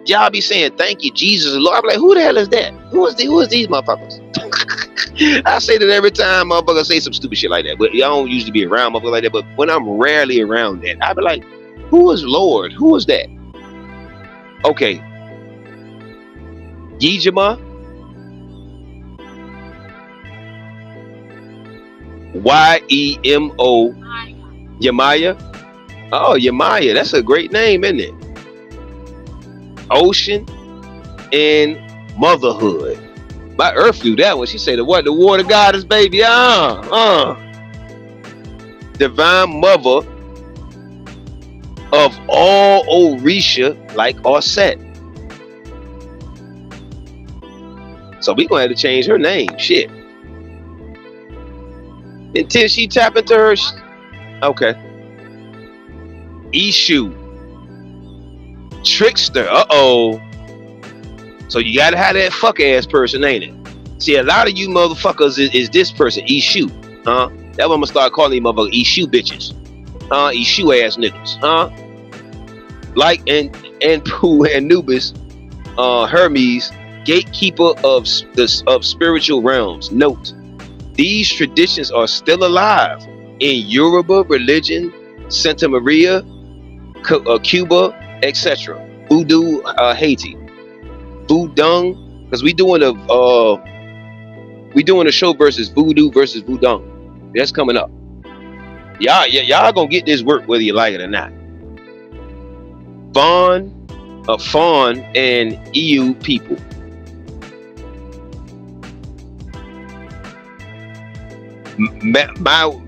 Y'all be saying thank you, Jesus, Lord. I'm like, who the hell is that? Who is these motherfuckers? I say that every time motherfuckers say some stupid shit like that. But y'all don't usually be around motherfuckers like that. But when I'm rarely around that, I be like, who is Lord? Who is that? Okay. Yijima. Y-E-M-O. Yamaya. Oh, Yamaya. That's a great name, isn't it? Ocean and motherhood. My Earth knew that one. She said, "What? The water goddess, baby." Divine mother of all Orisha, like Osset. So we gonna have to change her name. Shit. Until she tap into her. Okay. Ishu. Trickster. So you gotta have that fuck ass person, ain't it? See, a lot of you motherfuckers is this person, Ishu. That's what I'm gonna start calling you motherfuckers Ishu bitches. Ishu ass niggas. Like and Pooh and Anubis, Hermes, gatekeeper of spiritual realms. Note, these traditions are still alive in Yoruba religion, Santa Maria, Cuba, etc. Voodoo, Haiti, Voodoo, because we doing a show versus Voodoo versus Voodoo. That's coming up. Y'all gonna get this work whether you like it or not. Fawn and EU people. Mau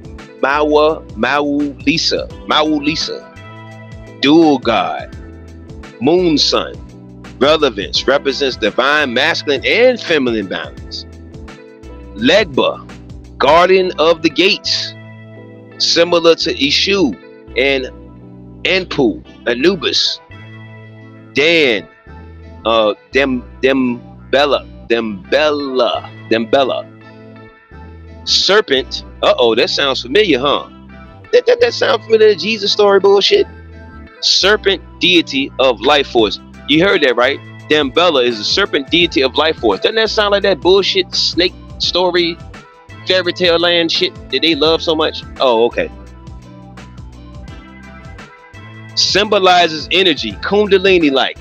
Lisa, dual god, moon sun, relevance, represents divine masculine and feminine balance. Legba, guardian of the gates, similar to Ishu and Enpu, Anubis. Dan, Dembella. Serpent, that sounds familiar, huh? That sound familiar to Jesus story bullshit? Serpent deity of life force. You heard that right? Dambella is a serpent deity of life force. Doesn't that sound like that bullshit snake story, fairy tale land shit that they love so much? Oh, okay. Symbolizes energy, kundalini like.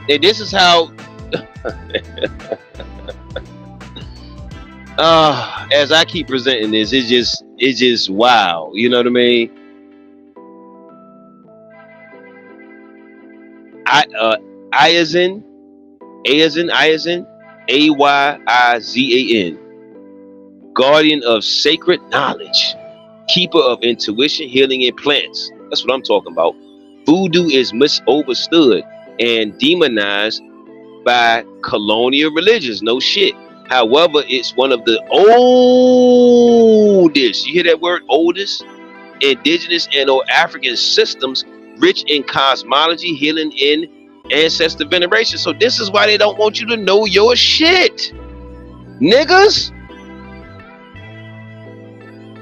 And this is how as I keep presenting this, it's just wow. You know what I mean? Ayazin, Ayazin, guardian of sacred knowledge, keeper of intuition, healing, and plants. That's what I'm talking about. Voodoo is misunderstood and demonized by colonial religions. No shit. However, it's one of the oldest, you hear that word, oldest, indigenous and or African systems, rich in cosmology, healing, and ancestor veneration. So this is why they don't want you to know your shit, niggas.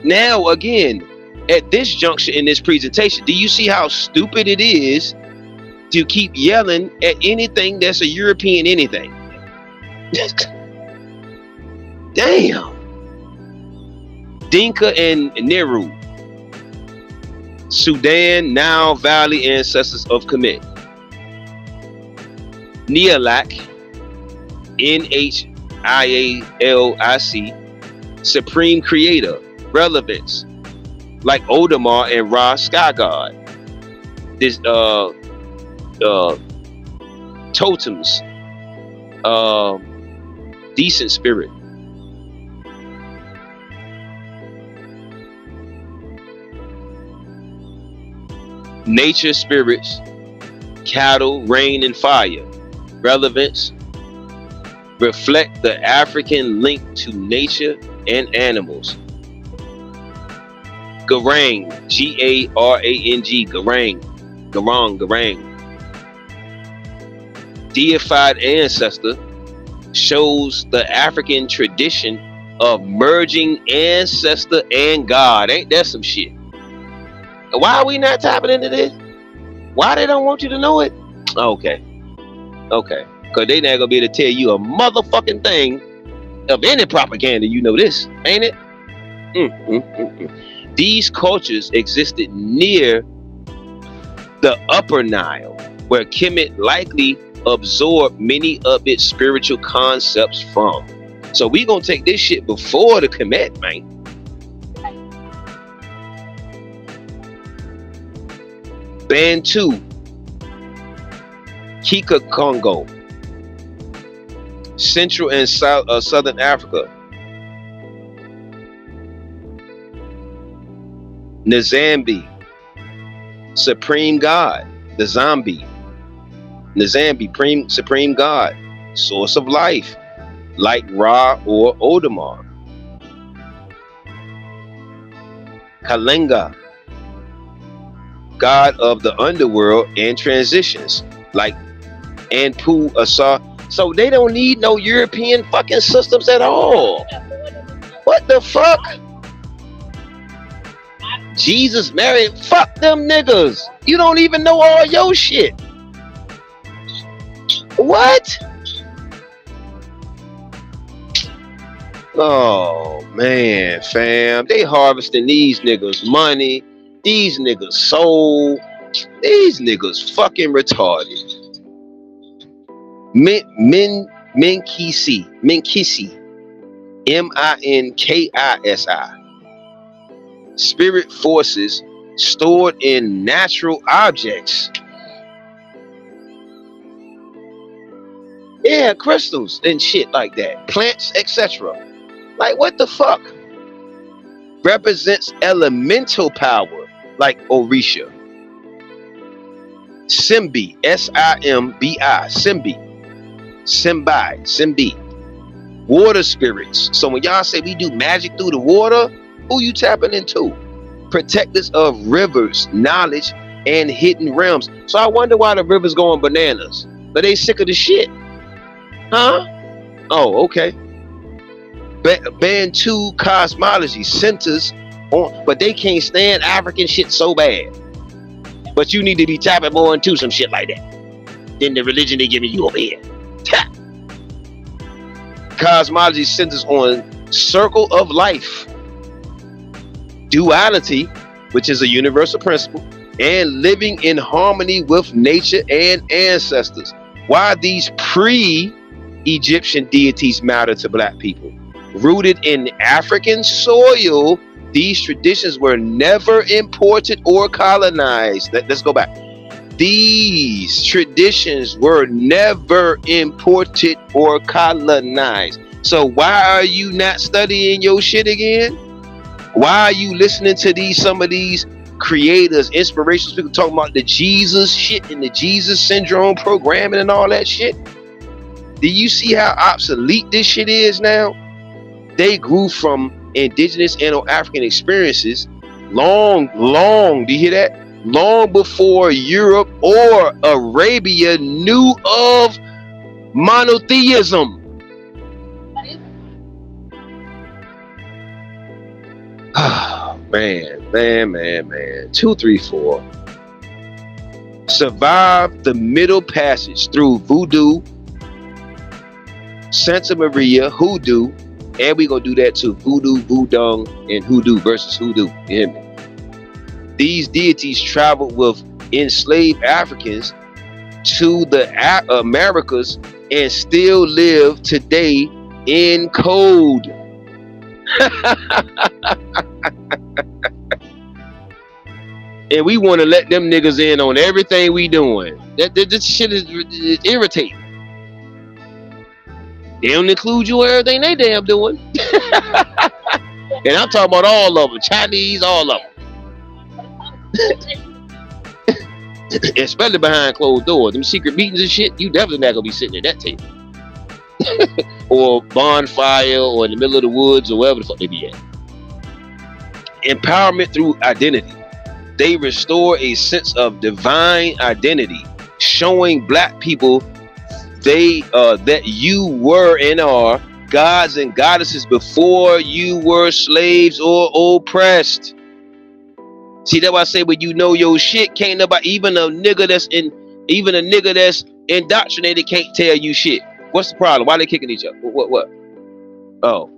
Now again, at this juncture in this presentation, do you see how stupid it is to keep yelling at anything that's a European anything? Damn. Dinka and Nehru, Sudan, Nile Valley ancestors of Kemet. Neolak, Nhialic, supreme creator, relevance, like Odamar and Ra, sky god. This totems, decent spirit. Nature spirits, cattle, rain, and fire. Relevance, reflect the African link to nature and animals. Garang, Garang, Garang. Deified ancestor shows the African tradition of merging ancestor and God. Ain't that some shit? Why are we not tapping into this? Why they don't want you to know it? Okay. Because they not gonna be able to tell you a motherfucking thing of any propaganda. You know this, ain't it? These cultures existed near the Upper Nile, where Kemet likely absorbed many of its spiritual concepts from. So we gonna take this shit before the Kemet, man. Bantu, Kika Congo, Central and Southern Africa. Nzambi, supreme god, the zombie. Nzambi, supreme god, source of life, like Ra or Odamar. Kalenga, god of the underworld and transitions, like Anpu Asa. So they don't need no European fucking systems at all. What the fuck? Jesus, Mary, fuck them niggas. You don't even know all your shit. What? Oh man, fam, they harvesting these niggas money, these niggas soul, these niggas fucking retarded. Minkisi, Minkisi, spirit forces stored in natural objects. Yeah, crystals and shit like that, plants, etc. Like what the fuck? Represents elemental power, like Orisha. Simbi, S-I-M-B-I, Simbi, water spirits. So when y'all say we do magic through the water, who you tapping into? Protectors of rivers, knowledge, and hidden realms. So I wonder why the river's going bananas. But they sick of the shit. Huh? Oh, okay. Bantu cosmology centers on, but they can't stand African shit so bad. But you need to be tapping more into some shit like that than the religion they giving you over here. Cosmology centers on circle of life, duality, which is a universal principle, and living in harmony with nature and ancestors. Why these pre-Egyptian deities matter to black people? Rooted in African soil, these traditions were never imported or colonized. Let's go back. These traditions were never imported or colonized. So why are you not studying your shit again? Why are you listening to some of these creators, inspirations, people talking about the Jesus shit and the Jesus syndrome programming and all that shit? Do you see how obsolete this shit is now? They grew from indigenous African experiences long, do you hear that? Long before Europe or Arabia knew of monotheism. Man. 2, 3, 4. Survived the Middle Passage through voodoo, Santa Maria, hoodoo, and we gonna do that too. Voodoo, voodoo, and hoodoo versus hoodoo. You hear me? These deities traveled with enslaved Africans to the Americas and still live today in code. And we want to let them niggas in on everything we doing. This shit is irritating. They don't include you in everything they damn doing. And I'm talking about all of them, Chinese, all of them. Especially behind closed doors. Them secret meetings and shit, you definitely not gonna be sitting at that table. Or bonfire, or in the middle of the woods, or wherever the fuck they be at. Empowerment through identity. They restore a sense of divine identity, showing black people that you were and are gods and goddesses before you were slaves or oppressed. See, that's why I say when you know your shit, can't nobody, even a nigga that's indoctrinated can't tell you shit. What's the problem? Why they kicking each other? What? Oh.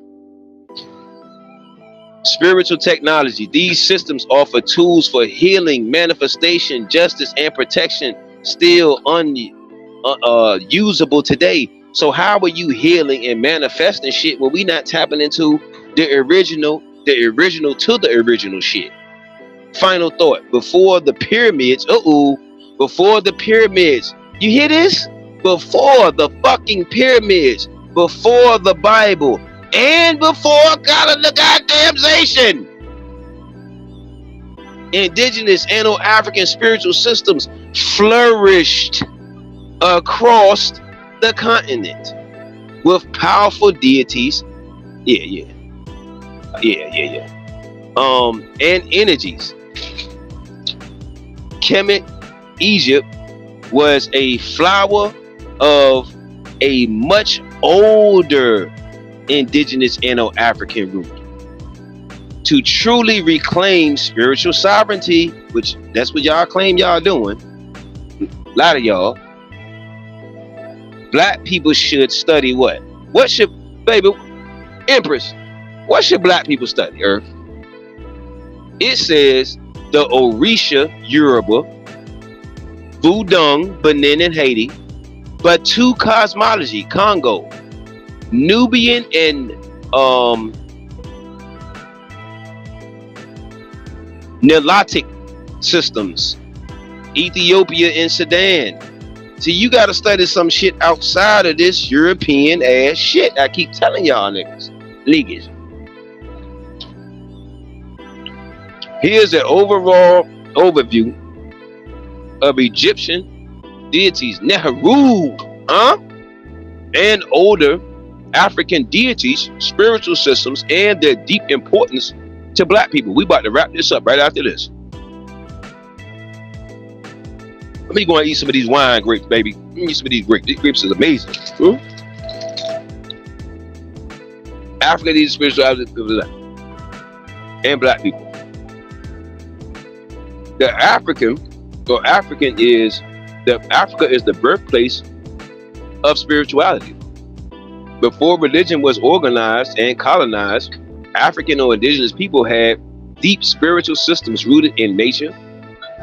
Spiritual technology. These systems offer tools for healing, manifestation, justice, and protection, still unusable today. So how are you healing and manifesting shit when we not tapping into the original to the original shit? Final thought. Before the pyramids, before the pyramids, you hear this? Before the fucking pyramids, before the Bible, and before colonization, indigenous African spiritual systems flourished across the continent with powerful deities, and energies. Kemet, Egypt, was a flower of a much older indigenous African root. To truly reclaim spiritual sovereignty, which that's what y'all claim y'all doing, a lot of y'all, black people should study what? What should, baby, Empress, what should black people study, Earth? It says the Orisha, Yoruba, Voodoo, Benin and Haiti, Bantu cosmology, Congo, Nubian and Nilotic systems, Ethiopia and Sudan. See, you gotta study some shit outside of this European ass shit. I keep telling y'all niggas. Here's an overall overview of Egyptian deities, Nehru, and older African deities, spiritual systems, and their deep importance to black people. We about to wrap this up right after this. Let me go and eat some of these wine grapes, baby. Let me eat some of these grapes. These grapes is amazing. Africa needs spirituality and black people. Africa is the birthplace of spirituality. Before religion was organized and colonized, African or indigenous people had deep spiritual systems rooted in nature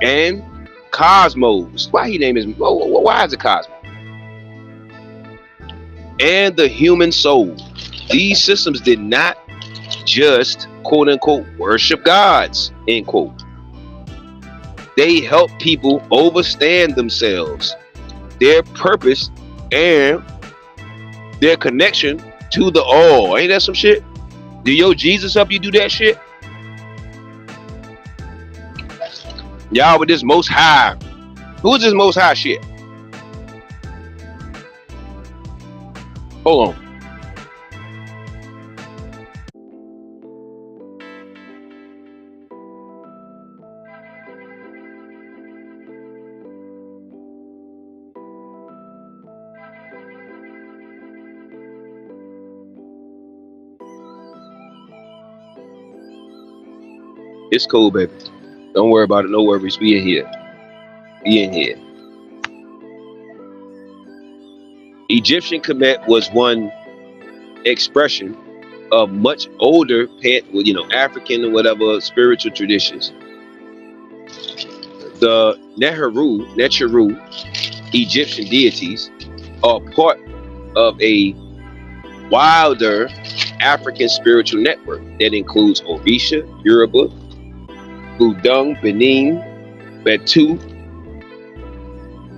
and cosmos. Why is it cosmos? And the human soul. These systems did not just quote unquote worship gods, end quote. They help people understand themselves, their purpose, and their connection to the all. Ain't that some shit? Do your Jesus help you do that shit? Y'all with this most high. Who is this most high shit? Hold on. It's cool, baby. Don't worry about it. No worries. We in here. We in here. Egyptian Kemet was one expression of much older, African and whatever spiritual traditions. The Neheru, Egyptian deities, are part of a wilder African spiritual network that includes Orisha, Yoruba, Budung, Benin, Betu.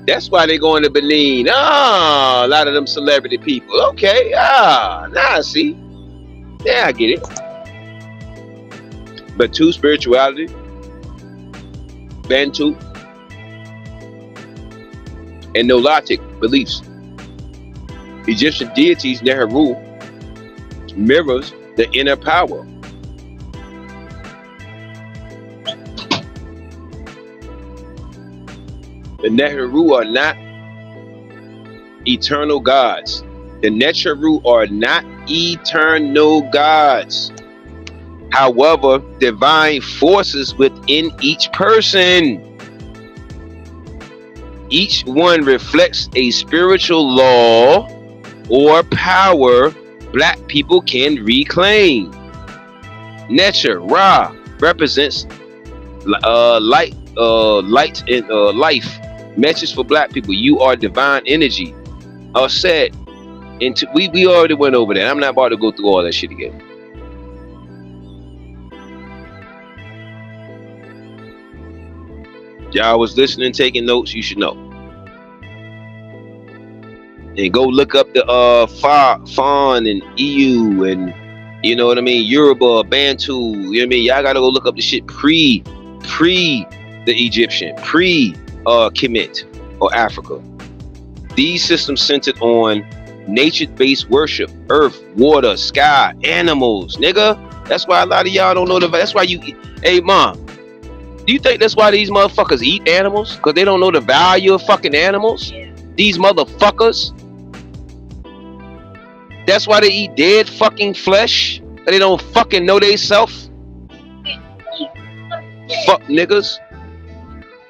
That's why they going to Benin. A lot of them celebrity people. Okay, now I see. Yeah, I get it. Betu spirituality, Bantu, and Nilotic beliefs. Egyptian deities, Neheru, mirrors the inner power. The Neheru are not eternal gods. The Neheru are not eternal gods. However, divine forces within each person. Each one reflects a spiritual law or power black people can reclaim. Necher, Ra, represents light and life. Message for black people: you are divine energy. Said, we already went over that. I'm not about to go through all that shit again. Y'all was listening, taking notes. You should know. And go look up the Fawn and EU and you know what I mean, Yoruba, Bantu. You know what I mean. Y'all gotta go look up the shit pre the Egyptian, Kemet or Africa. These systems centered on nature-based worship, earth, water, sky, animals, nigga. That's why a lot of y'all don't know that's why you, hey mom, do you think that's why these motherfuckers eat animals? Because they don't know the value of fucking animals? Yeah. These motherfuckers. That's why they eat dead fucking flesh. They don't fucking know they self. Fuck niggas.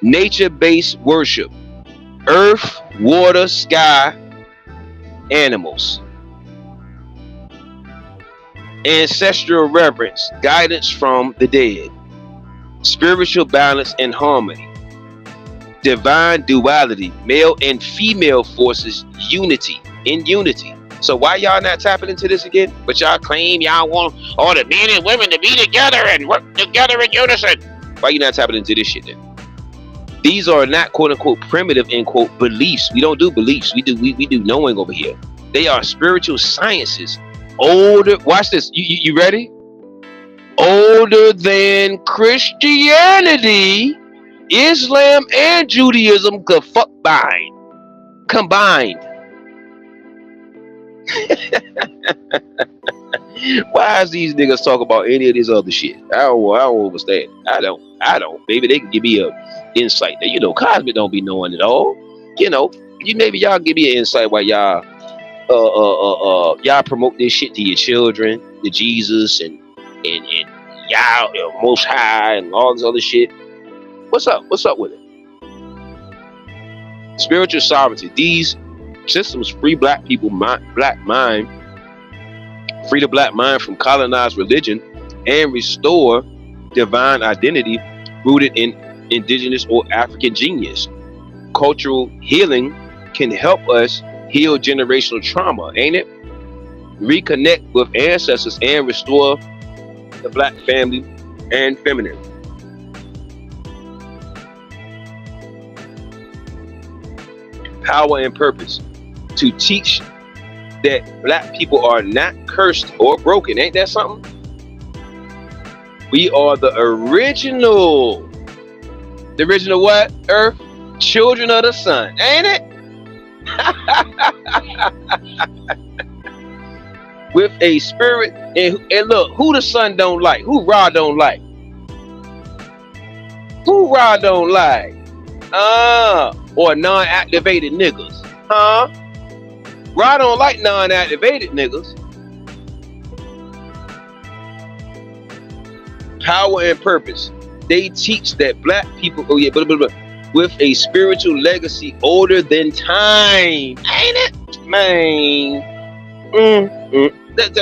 Nature-based worship. Earth, water, sky, animals. Ancestral reverence, guidance from the dead. Spiritual balance and harmony. Divine duality, male and female forces, unity, in unity. So why y'all not tapping into this again? But y'all claim y'all want all the men and women to be together and work together in unison. Why you not tapping into this shit then? These are not quote unquote primitive end quote beliefs. We don't do beliefs. We do knowing over here. They are spiritual sciences. Older, watch this. You ready? Older than Christianity, Islam, and Judaism combined. Why is these niggas talk about any of this other shit? I don't understand. I don't. Maybe they can give me a insight. That CoZmik don't be knowing it all. Maybe y'all give me an insight while y'all promote this shit to your children. to Jesus and Yah, Most High, and all this other shit. What's up? What's up with it? Spiritual sovereignty. These systems free black people, black mind, free the black mind from colonized religion, and restore divine identity rooted in indigenous or African genius. Cultural healing can help us heal generational trauma, ain't it? Reconnect with ancestors and restore the black family and feminine. Power and purpose. To teach that black people are not cursed or broken. Ain't that something? We are the original. The original what? Earth? Children of the sun. Ain't it? With a spirit. And look, who the sun don't like? Who Ra don't like? Who Ra don't like? Or non-activated niggas. Huh? Ra don't like non-activated niggas. Power and purpose. They teach that black people, with a spiritual legacy older than time. Ain't it? Man.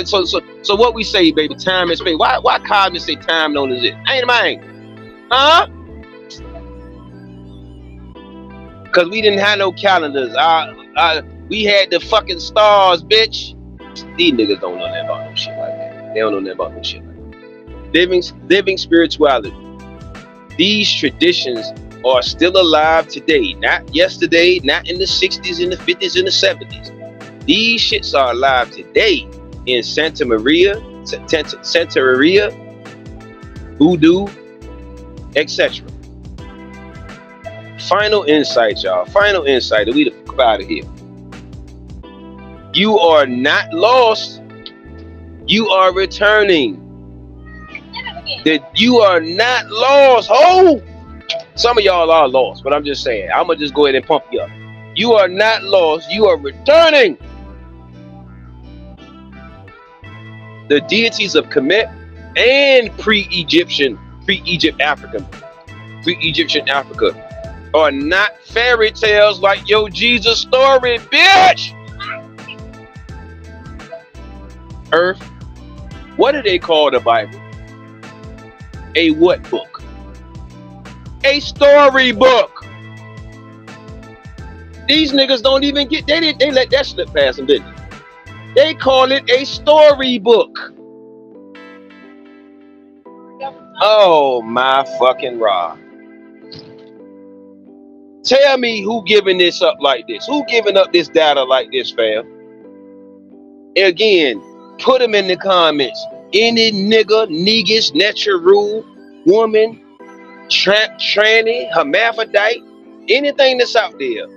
So what we say, baby, time and space. Why CoZmik say time don't exist? Ain't it, man? Huh? Cause we didn't have no calendars. We had the fucking stars, bitch. These niggas don't know nothing about no shit like that. They don't know nothing about no shit like that. Living spirituality. These traditions are still alive today. Not yesterday, not in the 60s, in the 50s, in the 70s. These shits are alive today in Santa Maria, Voodoo, etc. Final insight, y'all. Final insight. We the fuck out of here. You are not lost. You are returning. That you are not lost. Oh, some of y'all are lost, but I'm just saying. I'm gonna just go ahead and pump you up. You are not lost. You are returning. The deities of Kemet and pre-Egyptian Africa are not fairy tales like your Jesus story, bitch. Earth, what do they call the Bible? A what book? A story book. These niggas don't even get, they let that slip past them, didn't they? They call it a story book. Oh my fucking Ra. Tell me who giving this up like this? Who giving up this data like this, fam? Again, put them in the comments. Any nigga, niggas, natural, woman, tranny, hermaphrodite, anything that's out there.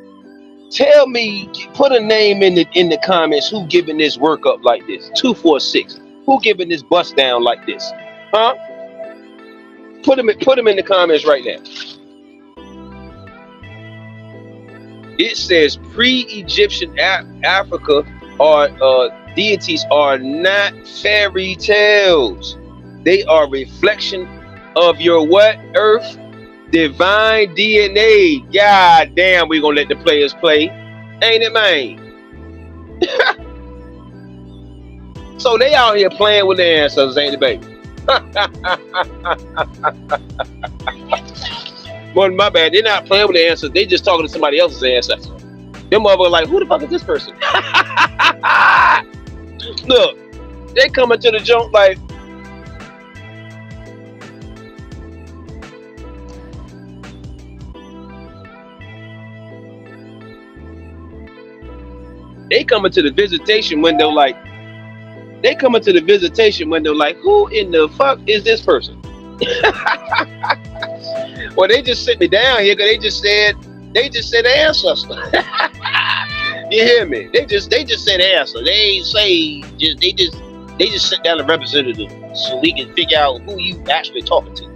Tell me, put a name in the comments who giving this work up like this. 246. Who giving this bust down like this? Huh? Put them in the comments right now. It says pre-Egyptian Africa or deities are not fairy tales. They are reflection of your what? Earth? Divine DNA. God damn, we gonna let the players play. Ain't it, man? So they out here playing with the ancestors, ain't it, baby? Well, my bad. They're not playing with the ancestors. They just talking to somebody else's ancestors. Them motherfuckers like, who the fuck is this person? Look, they coming to the joint like, they coming to the visitation window like, who in the fuck is this person? Well, they just sit me down here because they just said ancestor. You hear me? They just said answer. They ain't say they just sit down a representative so we can figure out who you actually talking to.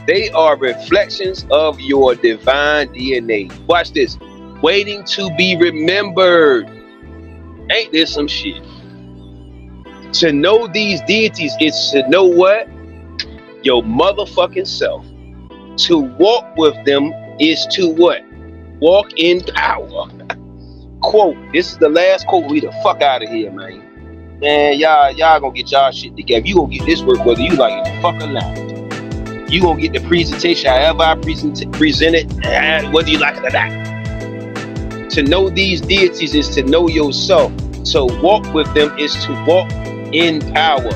They are reflections of your divine DNA. Watch this. Waiting to be remembered. Ain't this some shit? To know these deities is to know what? Your motherfucking self. To walk with them is to what? Walk in power. Quote, this is the last quote. We the fuck out of here, man. Man, y'all gonna get y'all shit together. You gonna get this work whether you like it fuck or not. You gonna get the presentation however I present it, whether you like it or not. To know these deities is to know yourself. To walk with them is to walk in power.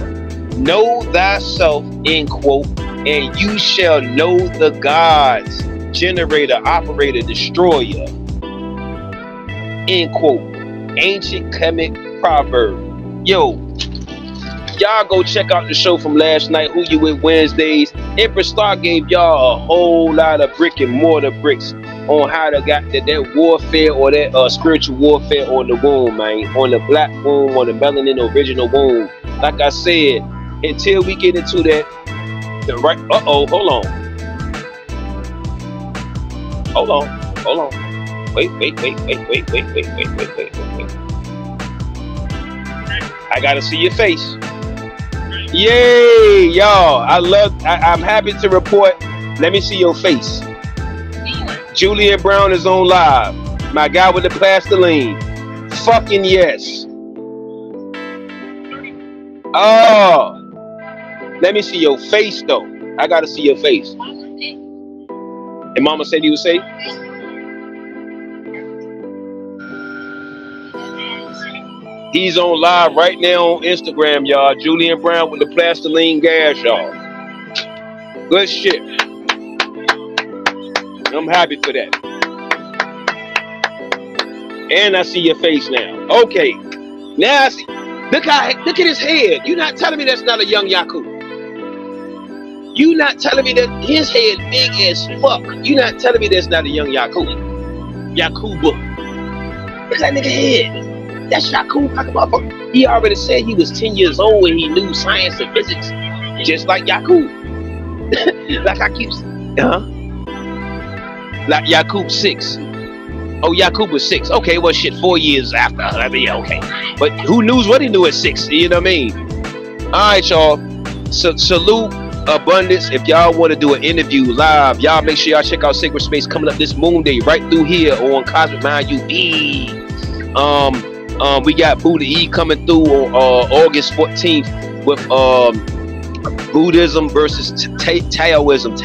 Know thyself, end quote, and you shall know the gods. Generator, operator, destroyer, end quote. Ancient Kemet proverb. Yo, y'all go check out the show from last night, Who You With Wednesdays. Empress Star gave y'all a whole lot of brick and mortar bricks on how to got that warfare or that spiritual warfare on the womb, man. On the black womb, on the melanin original womb. Like I said, until we get into that, the right, hold on. Wait. I gotta see your face. Yay, y'all. I'm happy to report. Let me see your face. Julian Brown is on live. My guy with the plastiline. Fucking yes. Oh. Let me see your face though. I gotta see your face. And Mama said you would say? He's on live right now on Instagram, y'all. Julian Brown with the plastiline gas, y'all. Good shit. I'm happy for that. And I see your face now. Okay. Now I see. Look at his head. You're not telling me that's not a young Yakub. You not telling me that his head big as fuck. You not telling me that's not a young Yakub. Yakuba. Where's that nigga head? That's Yakub. He already said he was 10 years old and he knew science and physics. Just like Yakub. Like I keep like Yakub 6. Oh, Yakub was 6. Okay, well shit, 4 years after. I mean, okay. But who knows what he knew at 6? You know what I mean? Alright, y'all. So salute. Abundance. If y'all want to do an interview live, y'all make sure y'all check out Sacred Space coming up this moon day right through here on CoZmik Mind UV. We got Buddha E coming through on August 14th with Buddhism versus Taoism.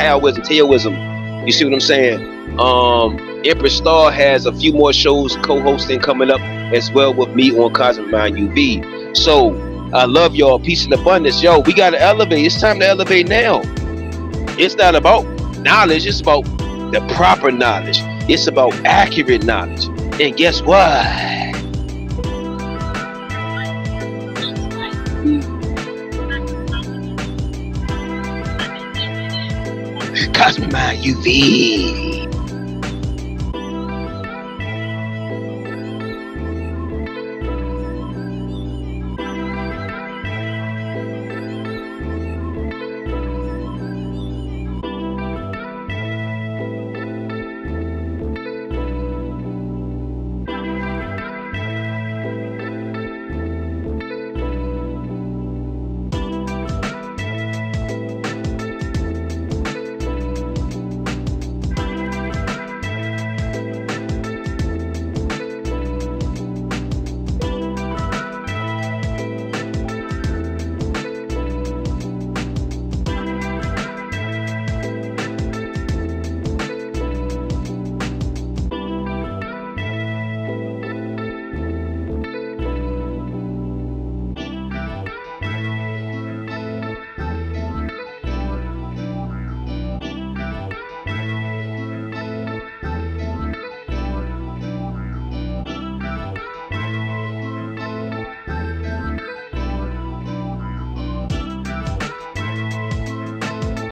You see what I'm saying? Empress Star has a few more shows co-hosting coming up as well with me on CoZmik Mind UV. So I love y'all. Peace and abundance. Yo, we got to elevate. It's time to elevate now. It's not about knowledge. It's about the proper knowledge. It's about accurate knowledge. And guess what? CoZmik Mind UV.